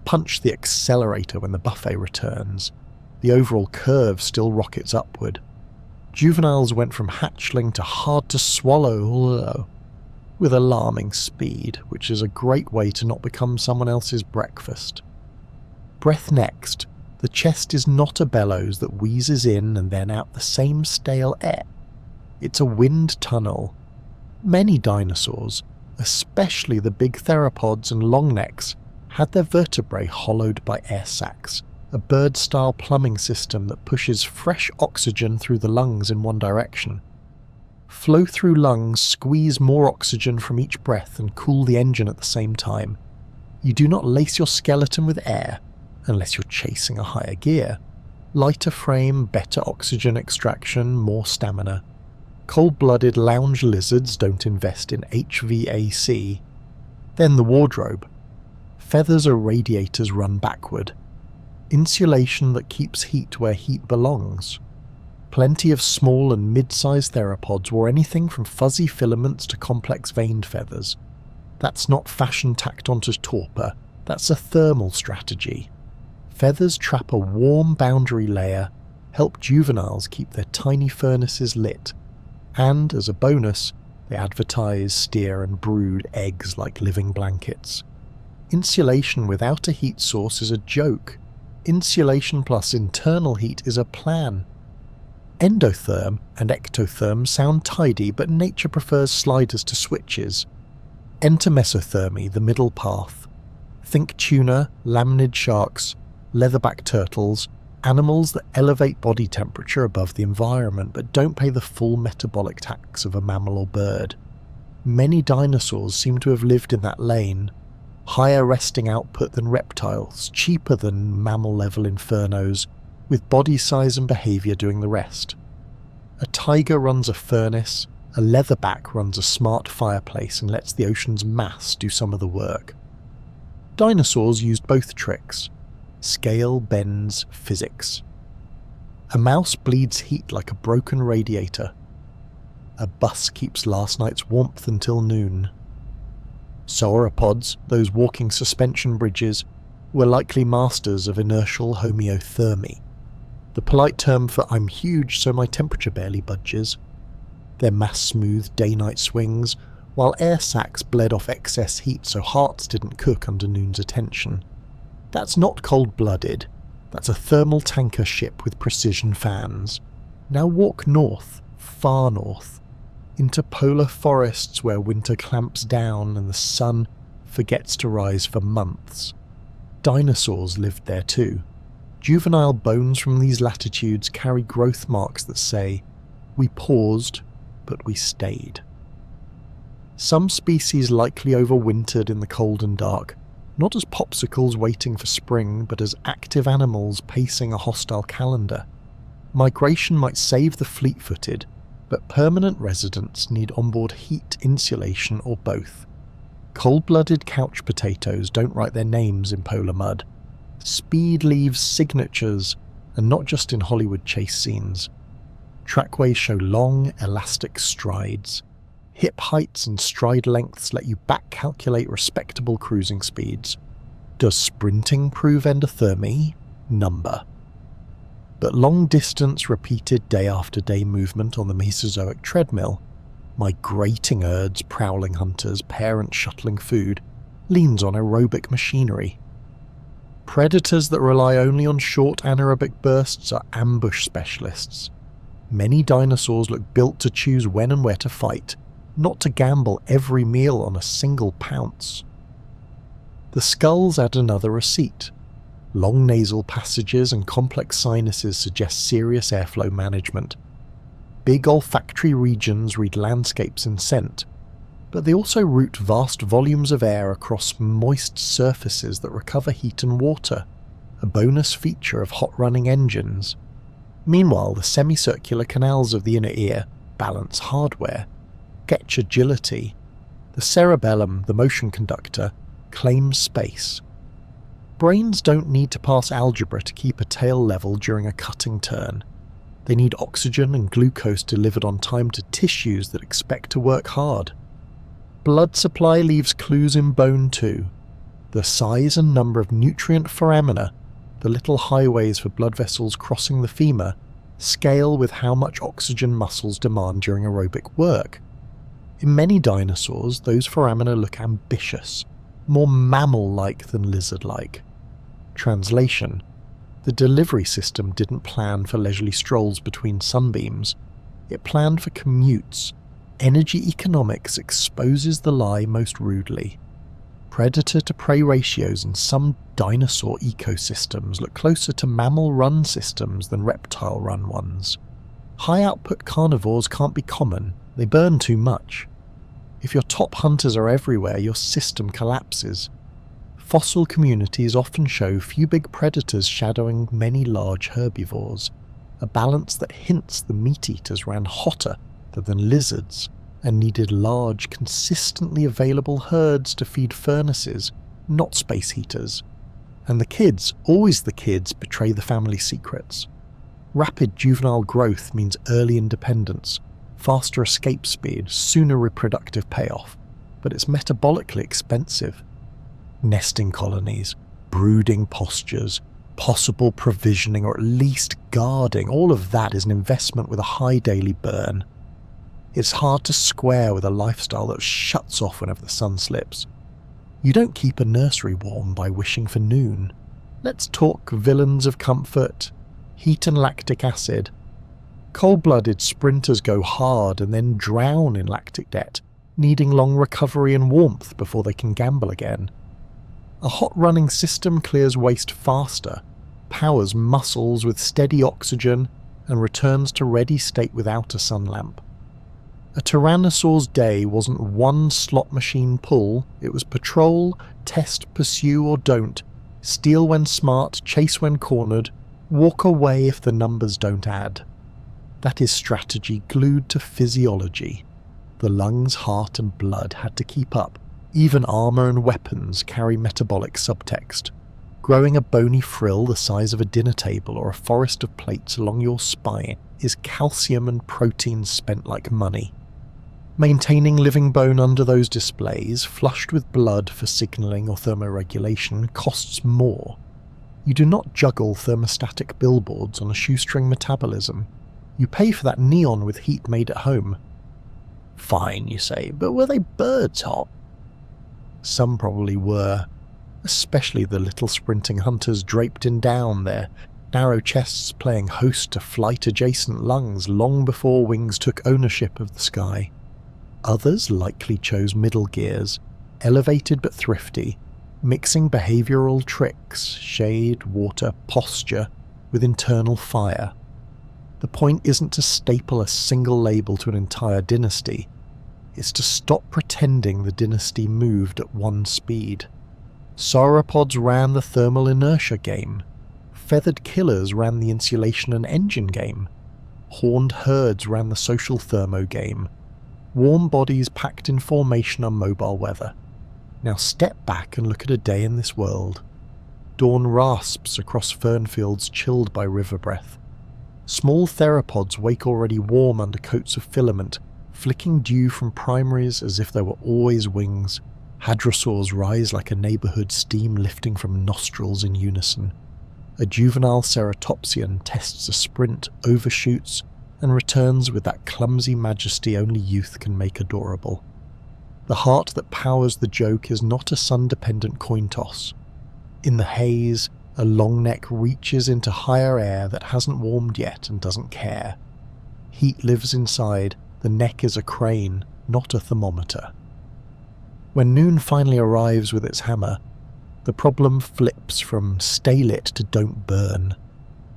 punch the accelerator when the buffet returns. The overall curve still rockets upward. Juveniles went from hatchling to hard to swallow with alarming speed, which is a great way to not become someone else's breakfast. Breath next. The chest is not a bellows that wheezes in and then out the same stale air. It's a wind tunnel. Many dinosaurs, especially the big theropods and longnecks, had their vertebrae hollowed by air sacs, a bird-style plumbing system that pushes fresh oxygen through the lungs in one direction. Flow through lungs squeeze more oxygen from each breath and cool the engine at the same time. You do not lace your skeleton with air, unless you're chasing a higher gear. Lighter frame, better oxygen extraction, more stamina. Cold-blooded lounge lizards don't invest in HVAC. Then the wardrobe. Feathers are radiators run backward. Insulation that keeps heat where heat belongs. Plenty of small and mid-sized theropods wore anything from fuzzy filaments to complex veined feathers. That's not fashion tacked onto torpor, that's a thermal strategy. Feathers trap a warm boundary layer, help juveniles keep their tiny furnaces lit, and, as a bonus, they advertise, steer and brood eggs like living blankets. Insulation without a heat source is a joke. Insulation plus internal heat is a plan. Endotherm and ectotherm sound tidy, but nature prefers sliders to switches. Enter mesothermy, the middle path. Think tuna, laminid sharks, leatherback turtles, animals that elevate body temperature above the environment but don't pay the full metabolic tax of a mammal or bird. Many dinosaurs seem to have lived in that lane. Higher resting output than reptiles, cheaper than mammal-level infernos, with body size and behaviour doing the rest. A tiger runs a furnace, a leatherback runs a smart fireplace and lets the ocean's mass do some of the work. Dinosaurs used both tricks. Scale bends physics. A mouse bleeds heat like a broken radiator. A bus keeps last night's warmth until noon. Sauropods, those walking suspension bridges, were likely masters of inertial homeothermy, the polite term for "I'm huge so my temperature barely budges." Their mass-smooth day-night swings, while air sacs bled off excess heat so hearts didn't cook under noon's attention. That's not cold-blooded, that's a thermal tanker ship with precision fans. Now walk north, far north, into polar forests where winter clamps down and the sun forgets to rise for months. Dinosaurs lived there too. Juvenile bones from these latitudes carry growth marks that say, "We paused, but we stayed." Some species likely overwintered in the cold and dark, not as popsicles waiting for spring, but as active animals pacing a hostile calendar. Migration might save the fleet-footed, but permanent residents need onboard heat, insulation, or both. Cold-blooded couch potatoes don't write their names in polar mud. Speed leaves signatures, and not just in Hollywood chase scenes. Trackways show long, elastic strides. Hip heights and stride lengths let you back-calculate respectable cruising speeds. Does sprinting prove endothermy? Number. But long-distance, repeated day-after-day movement on the Mesozoic treadmill, migrating herds, prowling hunters, parents shuttling food, leans on aerobic machinery. Predators that rely only on short anaerobic bursts are ambush specialists. Many dinosaurs look built to choose when and where to fight, not to gamble every meal on a single pounce. The skulls add another receipt. Long nasal passages and complex sinuses suggest serious airflow management. Big olfactory regions read landscapes and scent, but they also route vast volumes of air across moist surfaces that recover heat and water, a bonus feature of hot-running engines. Meanwhile, the semicircular canals of the inner ear balance hardware, sketch agility. The cerebellum, the motion conductor, claims space. Brains don't need to pass algebra to keep a tail level during a cutting turn. They need oxygen and glucose delivered on time to tissues that expect to work hard. Blood supply leaves clues in bone too. The size and number of nutrient foramina, the little highways for blood vessels crossing the femur, scale with how much oxygen muscles demand during aerobic work. In many dinosaurs, those foramina look ambitious, more mammal-like than lizard-like. Translation: the delivery system didn't plan for leisurely strolls between sunbeams. It planned for commutes. Energy economics exposes the lie most rudely. Predator-to-prey ratios in some dinosaur ecosystems look closer to mammal-run systems than reptile-run ones. High-output carnivores can't be common, they burn too much. If your top hunters are everywhere, your system collapses. Fossil communities often show few big predators shadowing many large herbivores, a balance that hints the meat-eaters ran hotter than lizards and needed large, consistently available herds to feed furnaces, not space heaters. And the kids, always the kids, betray the family secrets. Rapid juvenile growth means early independence, faster escape speed, sooner reproductive payoff, but it's metabolically expensive. Nesting colonies, brooding postures, possible provisioning or at least guarding, all of that is an investment with a high daily burn. It's hard to square with a lifestyle that shuts off whenever the sun slips. You don't keep a nursery warm by wishing for noon. Let's talk villains of comfort, heat and lactic acid. Cold-blooded sprinters go hard and then drown in lactic debt, needing long recovery and warmth before they can gamble again. A hot-running system clears waste faster, powers muscles with steady oxygen, and returns to ready state without a sun lamp. A Tyrannosaur's day wasn't one slot machine pull, it was patrol, test, pursue or don't, steal when smart, chase when cornered, walk away if the numbers don't add. That is strategy glued to physiology. The lungs, heart and blood had to keep up. Even armour and weapons carry metabolic subtext. Growing a bony frill the size of a dinner table or a forest of plates along your spine is calcium and protein spent like money. Maintaining living bone under those displays, flushed with blood for signalling or thermoregulation, costs more. You do not juggle thermostatic billboards on a shoestring metabolism. You pay for that neon with heat made at home. Fine, you say, but were they birds hot? Some probably were, especially the little sprinting hunters draped in down, their narrow chests playing host to flight-adjacent lungs long before wings took ownership of the sky. Others likely chose middle gears, elevated but thrifty, mixing behavioural tricks, shade, water, posture, with internal fire. The point isn't to staple a single label to an entire dynasty, it's to stop pretending the dynasty moved at one speed. Sauropods ran the thermal inertia game, feathered killers ran the insulation and engine game, horned herds ran the social thermo game, warm bodies packed in formation on mobile weather. Now step back and look at a day in this world. Dawn rasps across fernfields chilled by river breath. Small theropods wake already warm under coats of filament, flicking dew from primaries as if there were always wings. Hadrosaurs rise like a neighbourhood, steam lifting from nostrils in unison. A juvenile ceratopsian tests a sprint, overshoots, and returns with that clumsy majesty only youth can make adorable. The heart that powers the joke is not a sun-dependent coin toss. In the haze, a long neck reaches into higher air that hasn't warmed yet and doesn't care. Heat lives inside, the neck is a crane, not a thermometer. When noon finally arrives with its hammer, the problem flips from stay lit to don't burn.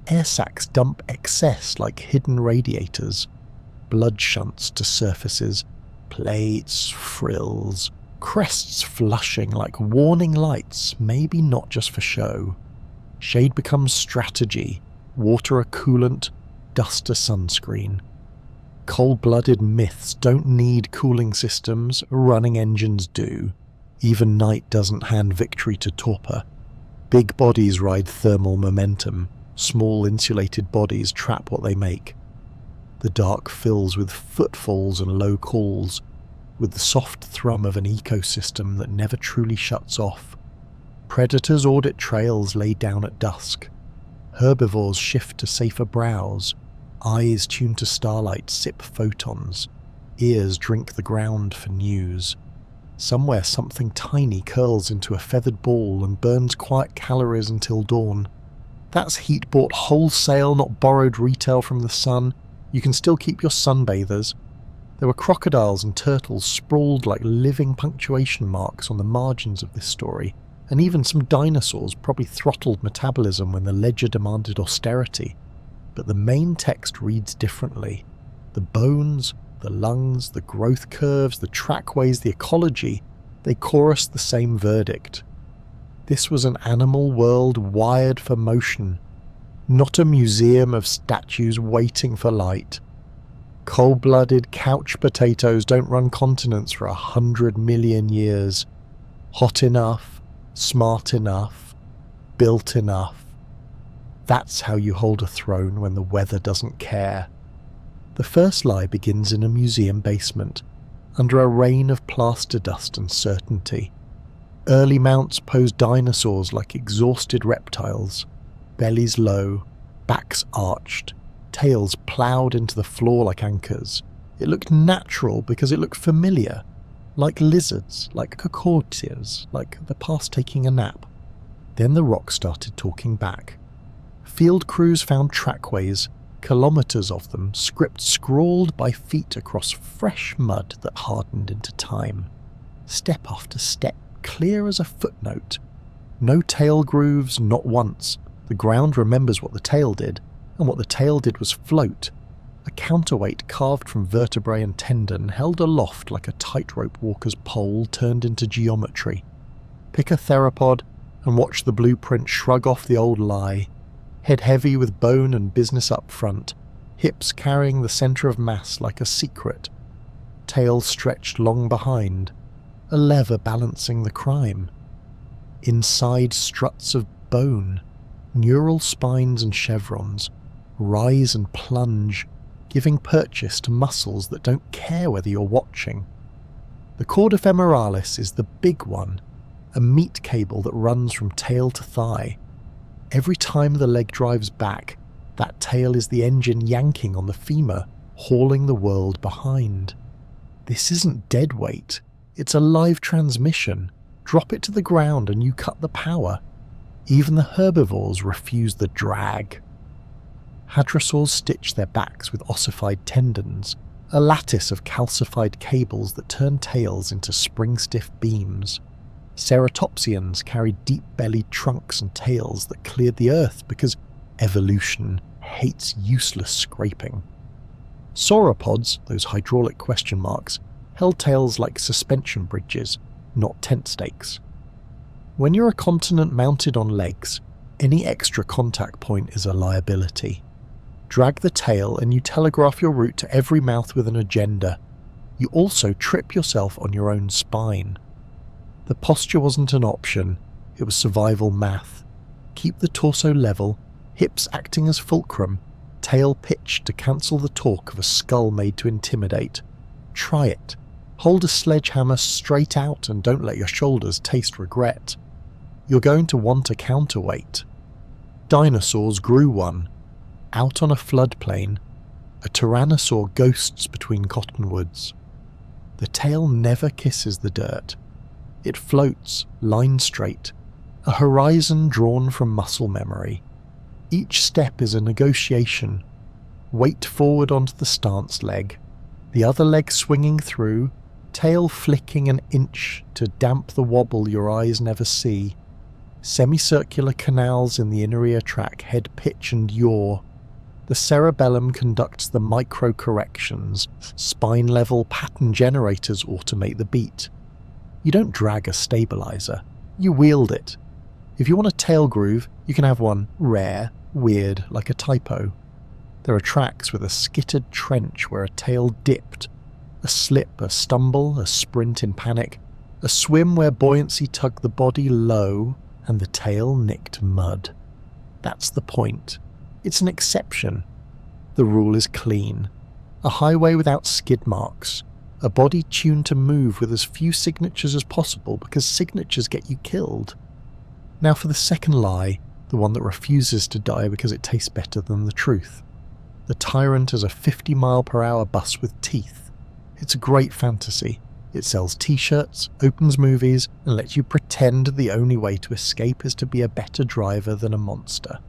Air sacs dump excess like hidden radiators, blood shunts to surfaces, plates, frills, crests flushing like warning lights, maybe not just for show. Shade becomes strategy, water a coolant, dust a sunscreen. Cold-blooded myths don't need cooling systems, running engines do. Even night doesn't hand victory to torpor. Big bodies ride thermal momentum, small insulated bodies trap what they make. The dark fills with footfalls and low calls, with the soft thrum of an ecosystem that never truly shuts off. Predators audit trails laid down at dusk. Herbivores shift to safer browse. Eyes tuned to starlight sip photons. Ears drink the ground for news. Somewhere something tiny curls into a feathered ball and burns quiet calories until dawn. That's heat bought wholesale, not borrowed retail from the sun. You can still keep your sunbathers. There were crocodiles and turtles sprawled like living punctuation marks on the margins of this story, and even some dinosaurs probably throttled metabolism when the ledger demanded austerity. But the main text reads differently. The bones, the lungs, the growth curves, the trackways, the ecology, they chorus the same verdict. This was an animal world wired for motion, not a museum of statues waiting for light. Cold-blooded couch potatoes don't run continents for 100 million years. Hot enough, smart enough, built enough. That's how you hold a throne when the weather doesn't care. The first lie begins in a museum basement, under a rain of plaster dust and certainty. Early mounts pose dinosaurs like exhausted reptiles, bellies low, backs arched, tails ploughed into the floor like anchors. It looked natural because it looked familiar. like lizards, like cockatias, like the past taking a nap. Then the rock started talking back. Field crews found trackways, kilometres of them, script scrawled by feet across fresh mud that hardened into time. Step after step, clear as a footnote. No tail grooves, not once. The ground remembers what the tail did, and what the tail did was float. A counterweight carved from vertebrae and tendon held aloft like a tightrope walker's pole turned into geometry. Pick a theropod and watch the blueprint shrug off the old lie. Head heavy with bone and business up front, hips carrying the centre of mass like a secret. Tail stretched long behind, a lever balancing the crime. Inside struts of bone, neural spines and chevrons, rise and plunge, giving purchase to muscles that don't care whether you're watching. The chorda femoralis is the big one, a meat cable that runs from tail to thigh. Every time the leg drives back, that tail is the engine yanking on the femur, hauling the world behind. This isn't dead weight, it's a live transmission. Drop it to the ground and you cut the power. Even the herbivores refuse the drag. Hadrosaurs stitch their backs with ossified tendons, a lattice of calcified cables that turn tails into spring-stiff beams. Ceratopsians carried deep-bellied trunks and tails that cleared the earth because evolution hates useless scraping. Sauropods, those hydraulic question marks, held tails like suspension bridges, not tent stakes. When you're a continent mounted on legs, any extra contact point is a liability. Drag the tail and you telegraph your route to every mouth with an agenda. You also trip yourself on your own spine. The posture wasn't an option, it was survival math. Keep the torso level, hips acting as fulcrum, tail pitched to cancel the torque of a skull made to intimidate. Try it. Hold a sledgehammer straight out and don't let your shoulders taste regret. You're going to want a counterweight. Dinosaurs grew one. Out on a floodplain, a tyrannosaur ghosts between cottonwoods. The tail never kisses the dirt. It floats, line straight, a horizon drawn from muscle memory. Each step is a negotiation. Weight forward onto the stance leg, the other leg swinging through, tail flicking an inch to damp the wobble your eyes never see. Semicircular canals in the inner ear track head pitch and yaw. The cerebellum conducts the micro-corrections, spine-level pattern generators automate the beat. You don't drag a stabilizer, you wield it. If you want a tail groove, you can have one rare, weird, like a typo. There are tracks with a skittered trench where a tail dipped, a slip, a stumble, a sprint in panic, a swim where buoyancy tugged the body low and the tail nicked mud. That's the point. It's an exception. The rule is clean. A highway without skid marks. A body tuned to move with as few signatures as possible because signatures get you killed. Now for the second lie, the one that refuses to die because it tastes better than the truth. The tyrant is a 50-mile-per-hour bus with teeth. It's a great fantasy. It sells t-shirts, opens movies, and lets you pretend the only way to escape is to be a better driver than a monster.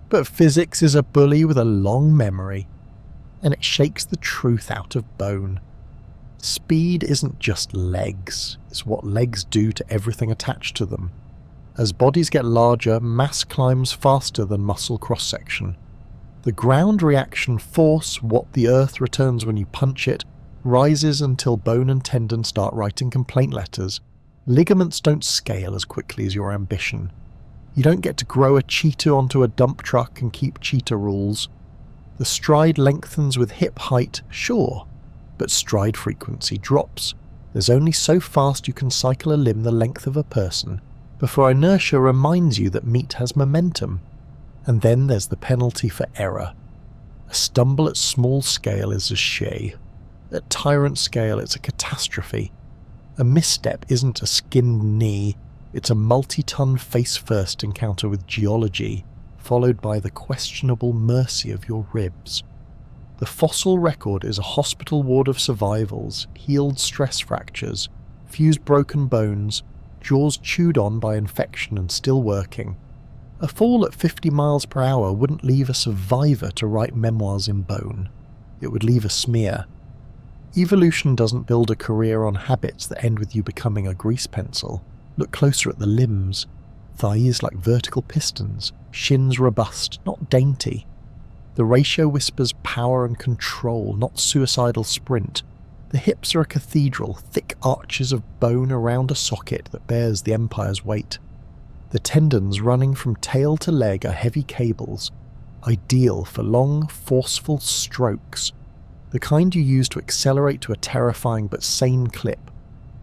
But physics is a bully with a long memory, and it shakes the truth out of bone. Speed isn't just legs, it's what legs do to everything attached to them. As bodies get larger, mass climbs faster than muscle cross-section. The ground reaction force, what the earth returns when you punch it, rises until bone and tendon start writing complaint letters. Ligaments don't scale as quickly as your ambition. You don't get to grow a cheetah onto a dump truck and keep cheetah rules. The stride lengthens with hip height, sure, but stride frequency drops. There's only so fast you can cycle a limb the length of a person before inertia reminds you that meat has momentum. And then there's the penalty for error. A stumble at small scale is a shay. At tyrant scale it's a catastrophe. A misstep isn't a skinned knee, it's a multi-ton face-first encounter with geology, followed by the questionable mercy of your ribs. The fossil record is a hospital ward of survivals, healed stress fractures, fused broken bones, jaws chewed on by infection and still working. A fall at 50 miles per hour wouldn't leave a survivor to write memoirs in bone. It would leave a smear. Evolution doesn't build a career on habits that end with you becoming a grease pencil. Look closer at the limbs. Thighs like vertical pistons, shins robust, not dainty. The ratio whispers power and control, not suicidal sprint. The hips are a cathedral, thick arches of bone around a socket that bears the empire's weight. The tendons running from tail to leg are heavy cables, ideal for long, forceful strokes, the kind you use to accelerate to a terrifying but sane clip,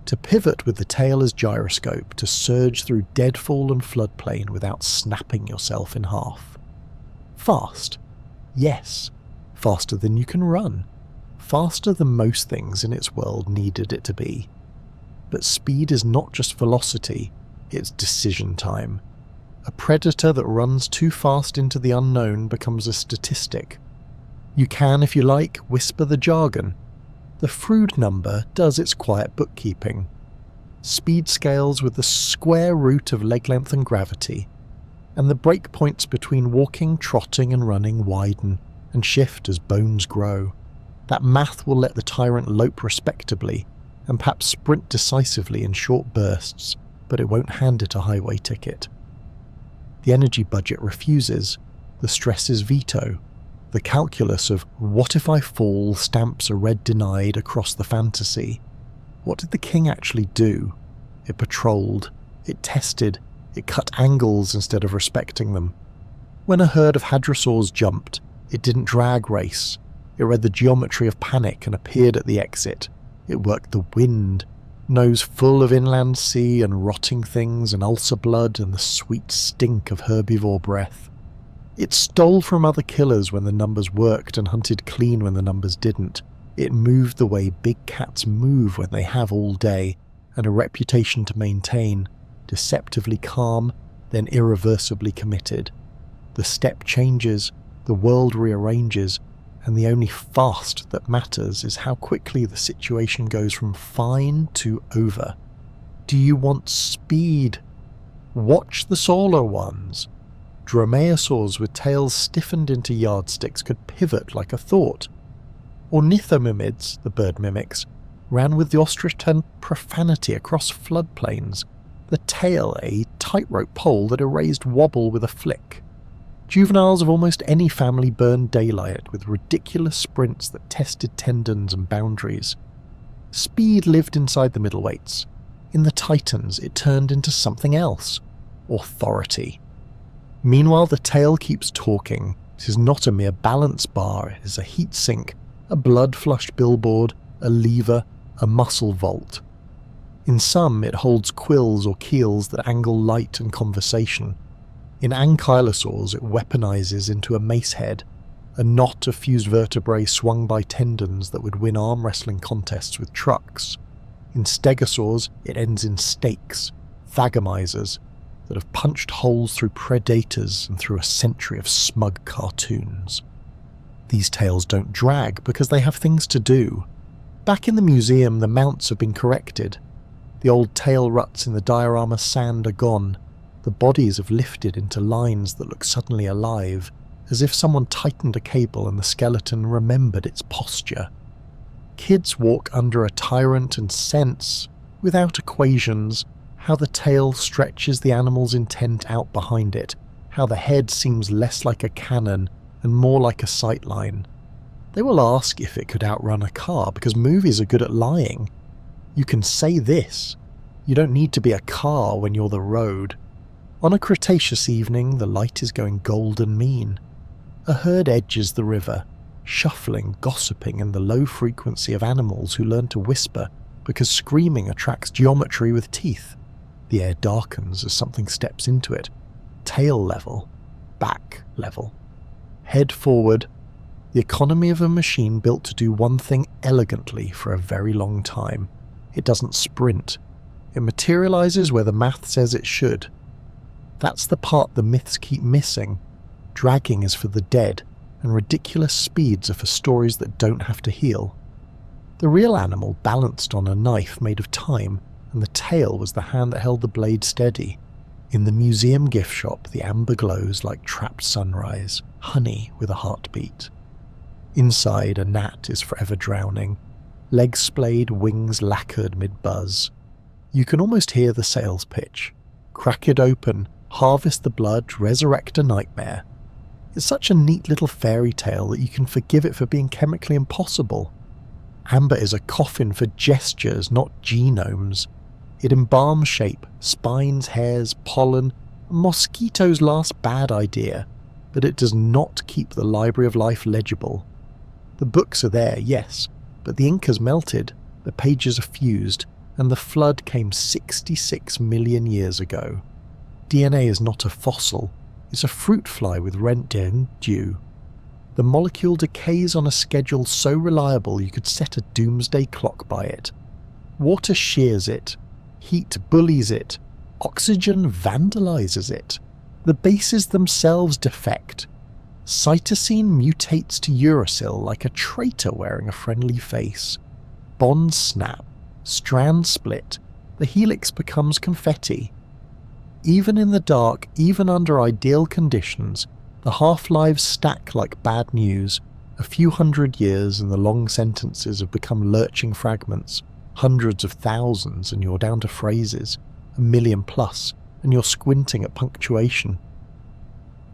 to pivot with the tail as gyroscope, to surge through deadfall and floodplain without snapping yourself in half. Fast. Yes, faster than you can run. Faster than most things in its world needed it to be. But speed is not just velocity, it's decision time. A predator that runs too fast into the unknown becomes a statistic. You can, if you like, whisper the jargon. The Froude number does its quiet bookkeeping. Speed scales with the square root of leg length and gravity, and the breakpoints between walking, trotting and running widen and shift as bones grow. That math will let the tyrant lope respectably, and perhaps sprint decisively in short bursts, but it won't hand it a highway ticket. The energy budget refuses, the stresses veto. The calculus of what if I fall stamps a red denied across the fantasy. What did the king actually do? It patrolled, it tested, it cut angles instead of respecting them. When a herd of hadrosaurs jumped, it didn't drag race. It read the geometry of panic and appeared at the exit. It worked the wind, nose full of inland sea and rotting things and ulcer blood and the sweet stink of herbivore breath. It stole from other killers when the numbers worked and hunted clean when the numbers didn't. It moved the way big cats move when they have all day, and a reputation to maintain, deceptively calm, then irreversibly committed. The step changes, the world rearranges, and the only fast that matters is how quickly the situation goes from fine to over. Do you want speed? Watch the solar ones. Dromaeosaurs with tails stiffened into yardsticks could pivot like a thought. Ornithomimids, the bird mimics, ran with the ostrich-turned profanity across floodplains, the tail a tightrope pole that erased wobble with a flick. Juveniles of almost any family burned daylight with ridiculous sprints that tested tendons and boundaries. Speed lived inside the middleweights. In the titans, it turned into something else. Authority. Meanwhile, the tail keeps talking. It is not a mere balance bar, it is a heat sink, a blood-flushed billboard, a lever, a muscle vault. In some, it holds quills or keels that angle light and conversation. In ankylosaurs, it weaponizes into a mace head, a knot of fused vertebrae swung by tendons that would win arm wrestling contests with trucks. In stegosaurs, it ends in stakes, thagomizers, that have punched holes through predators and through a century of smug cartoons. These tails don't drag because they have things to do. Back in the museum, the mounts have been corrected. The old tail ruts in the diorama sand are gone. The bodies have lifted into lines that look suddenly alive, as if someone tightened a cable and the skeleton remembered its posture. Kids walk under a tyrant and sense, without equations, how the tail stretches the animal's intent out behind it, how the head seems less like a cannon and more like a sightline. They will ask if it could outrun a car because movies are good at lying. You can say this. You don't need to be a car when you're the road. On a Cretaceous evening, the light is going golden mean. A herd edges the river, shuffling, gossiping in the low frequency of animals who learn to whisper because screaming attracts geometry with teeth. The air darkens as something steps into it. Tail level, back level. Head forward. The economy of a machine built to do one thing elegantly for a very long time. It doesn't sprint. It materializes where the math says it should. That's the part the myths keep missing. Dragging is for the dead. and ridiculous speeds are for stories that don't have to heal. The real animal balanced on a knife made of time, and the tail was the hand that held the blade steady. In the museum gift shop, the amber glows like trapped sunrise, honey with a heartbeat. Inside, a gnat is forever drowning, legs splayed, wings lacquered mid-buzz. You can almost hear the sales pitch. Crack it open, harvest the blood, resurrect a nightmare. It's such a neat little fairy tale that you can forgive it for being chemically impossible. Amber is a coffin for gestures, not genomes. It embalms shape, spines, hairs, pollen, a mosquito's last bad idea, but it does not keep the Library of Life legible. The books are there, yes, but the ink has melted, the pages are fused, and the flood came 66 million years ago. DNA is not a fossil, it's a fruit fly with rent due. The molecule decays on a schedule so reliable you could set a doomsday clock by it. Water shears it, heat bullies it, oxygen vandalizes it. The bases themselves defect. Cytosine mutates to uracil like a traitor wearing a friendly face. Bonds snap, strands split, the helix becomes confetti. Even in the dark, even under ideal conditions, the half-lives stack like bad news. A few hundred years and the long sentences have become lurching fragments. Hundreds of thousands and you're down to phrases. 1 million plus, and you're squinting at punctuation.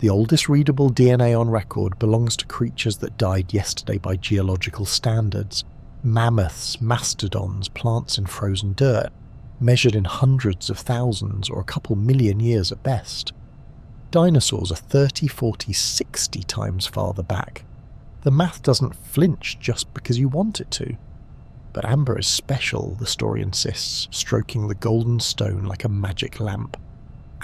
The oldest readable DNA on record belongs to creatures that died yesterday by geological standards. Mammoths, mastodons, plants in frozen dirt, measured in hundreds of thousands or a couple million years at best. Dinosaurs are 30, 40, 60 times farther back. The math doesn't flinch just because you want it to. But amber is special, the story insists, stroking the golden stone like a magic lamp.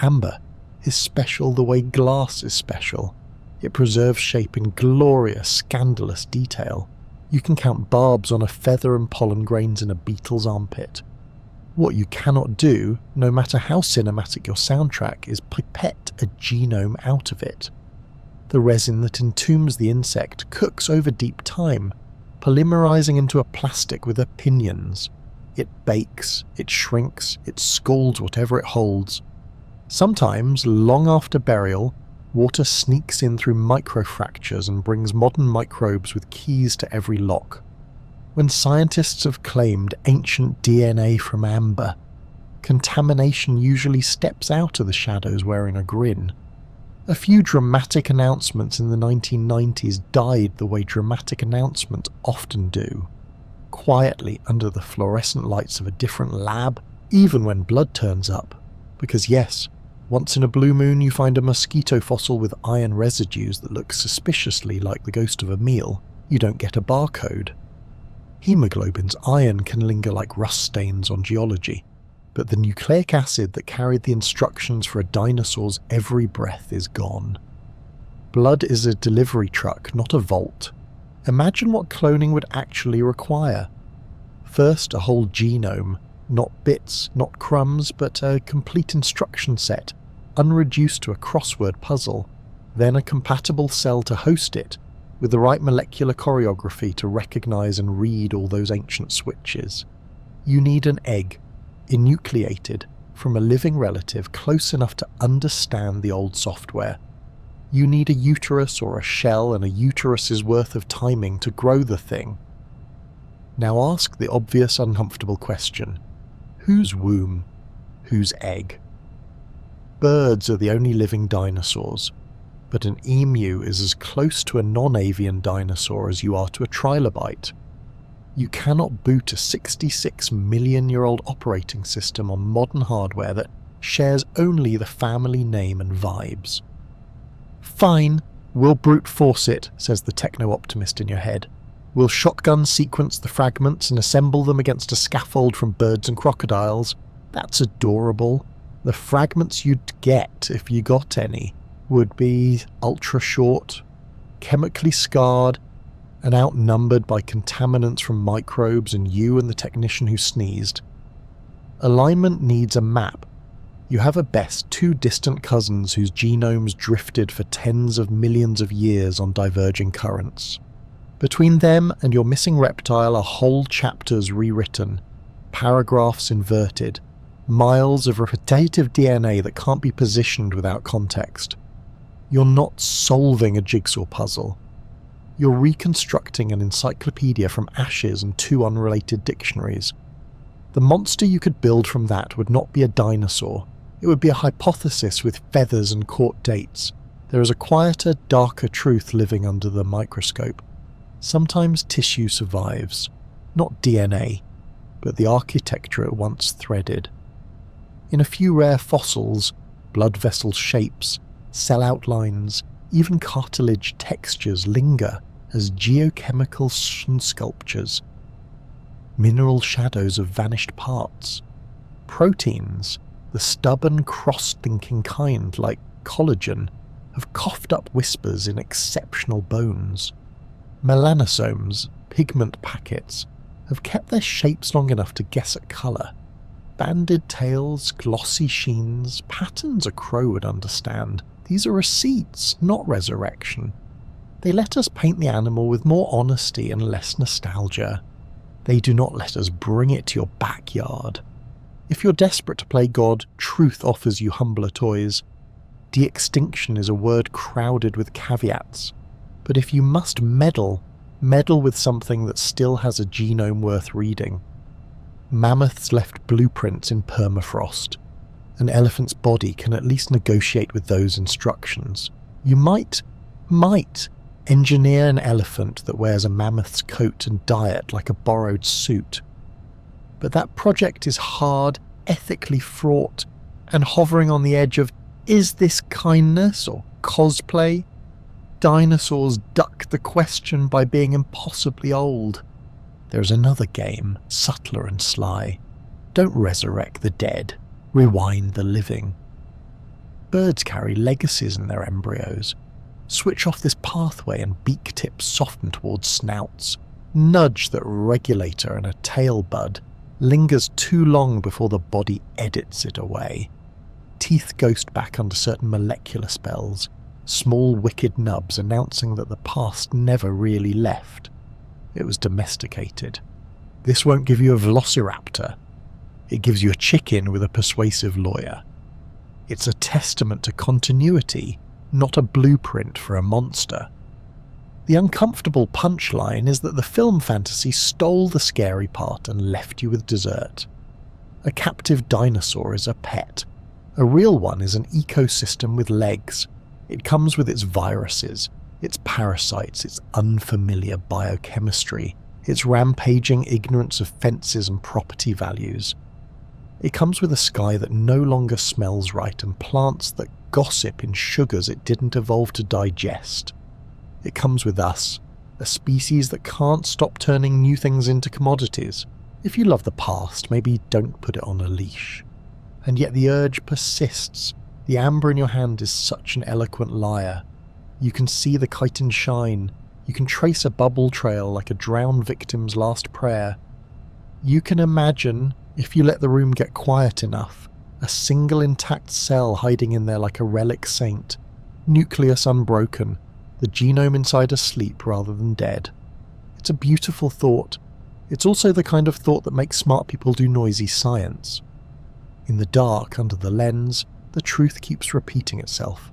Amber is special the way glass is special. It preserves shape in glorious, scandalous detail. You can count barbs on a feather and pollen grains in a beetle's armpit. What you cannot do, no matter how cinematic your soundtrack, is pipette a genome out of it. The resin that entombs the insect cooks over deep time, polymerizing into a plastic with opinions. It bakes, it shrinks, it scalds whatever it holds. Sometimes, long after burial, water sneaks in through microfractures and brings modern microbes with keys to every lock. When scientists have claimed ancient DNA from amber, contamination usually steps out of the shadows wearing a grin. A few dramatic announcements in the 1990s died the way dramatic announcements often do, quietly under the fluorescent lights of a different lab, even when blood turns up. Because yes, once in a blue moon you find a mosquito fossil with iron residues that look suspiciously like the ghost of a meal, you don't get a barcode. Hemoglobin's iron can linger like rust stains on geology, but the nucleic acid that carried the instructions for a dinosaur's every breath is gone. Blood is a delivery truck, not a vault. Imagine what cloning would actually require. First, a whole genome, not bits, not crumbs, but a complete instruction set, unreduced to a crossword puzzle, then a compatible cell to host it, with the right molecular choreography to recognize and read all those ancient switches. You need an egg, enucleated, from a living relative close enough to understand the old software. You need a uterus or a shell and a uterus's worth of timing to grow the thing. Now ask the obvious uncomfortable question. Whose womb? Whose egg? Birds are the only living dinosaurs, but an emu is as close to a non-avian dinosaur as you are to a trilobite. You cannot boot a 66 million-year-old operating system on modern hardware that shares only the family name and vibes. Fine, we'll brute force it, says the techno-optimist in your head. We'll shotgun sequence the fragments and assemble them against a scaffold from birds and crocodiles. That's adorable. The fragments you'd get, if you got any, would be ultra-short, chemically scarred, and outnumbered by contaminants from microbes and you and the technician who sneezed. Alignment needs a map. You have at best two distant cousins whose genomes drifted for tens of millions of years on diverging currents. Between them and your missing reptile are whole chapters rewritten, paragraphs inverted, miles of repetitive DNA that can't be positioned without context. You're not solving a jigsaw puzzle. You're reconstructing an encyclopedia from ashes and two unrelated dictionaries. The monster you could build from that would not be a dinosaur. It would be a hypothesis with feathers and court dates. There is a quieter, darker truth living under the microscope. Sometimes tissue survives, not DNA, but the architecture it once threaded. In a few rare fossils, blood vessel shapes, cell outlines, even cartilage textures linger as geochemical sculptures. Mineral shadows of vanished parts. Proteins, the stubborn cross-thinking kind like collagen, have coughed up whispers in exceptional bones. Melanosomes, pigment packets, have kept their shapes long enough to guess at colour. Banded tails, glossy sheens, patterns a crow would understand. These are receipts, not resurrection. They let us paint the animal with more honesty and less nostalgia. They do not let us bring it to your backyard. If you're desperate to play God, truth offers you humbler toys. De-extinction is a word crowded with caveats. But if you must meddle with something that still has a genome worth reading. Mammoths left blueprints in permafrost. An elephant's body can at least negotiate with those instructions. You might engineer an elephant that wears a mammoth's coat and diet like a borrowed suit. But that project is hard, ethically fraught, and hovering on the edge of, is this kindness or cosplay? Dinosaurs duck the question by being impossibly old. There's another game, subtler and sly. Don't resurrect the dead, rewind the living. Birds carry legacies in their embryos. Switch off this pathway and beak tips soften towards snouts. Nudge that regulator and a tail bud lingers too long before the body edits it away. Teeth ghost back under certain molecular spells. Small wicked nubs announcing that the past never really left. It was domesticated. This won't give you a velociraptor. It gives you a chicken with a persuasive lawyer. It's a testament to continuity, not a blueprint for a monster. The uncomfortable punchline is that the film fantasy stole the scary part and left you with dessert. A captive dinosaur is a pet. A real one is an ecosystem with legs. It comes with its viruses, its parasites, its unfamiliar biochemistry, its rampaging ignorance of fences and property values. It comes with a sky that no longer smells right and plants that gossip in sugars it didn't evolve to digest. It comes with us, a species that can't stop turning new things into commodities. If you love the past, maybe don't put it on a leash. And yet the urge persists. The amber in your hand is such an eloquent liar. You can see the chitin shine. You can trace a bubble trail like a drowned victim's last prayer. You can imagine, if you let the room get quiet enough, a single intact cell hiding in there like a relic saint, nucleus unbroken, the genome inside asleep rather than dead. It's a beautiful thought. It's also the kind of thought that makes smart people do noisy science. In the dark, under the lens, the truth keeps repeating itself.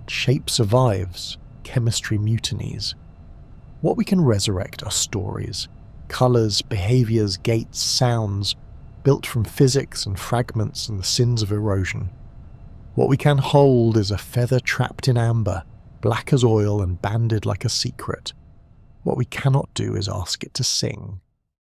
Shape survives, chemistry mutinies. What we can resurrect are stories, colours, behaviours, gaits, sounds, built from physics and fragments and the sins of erosion. What we can hold is a feather trapped in amber, black as oil and banded like a secret. What we cannot do is ask it to sing.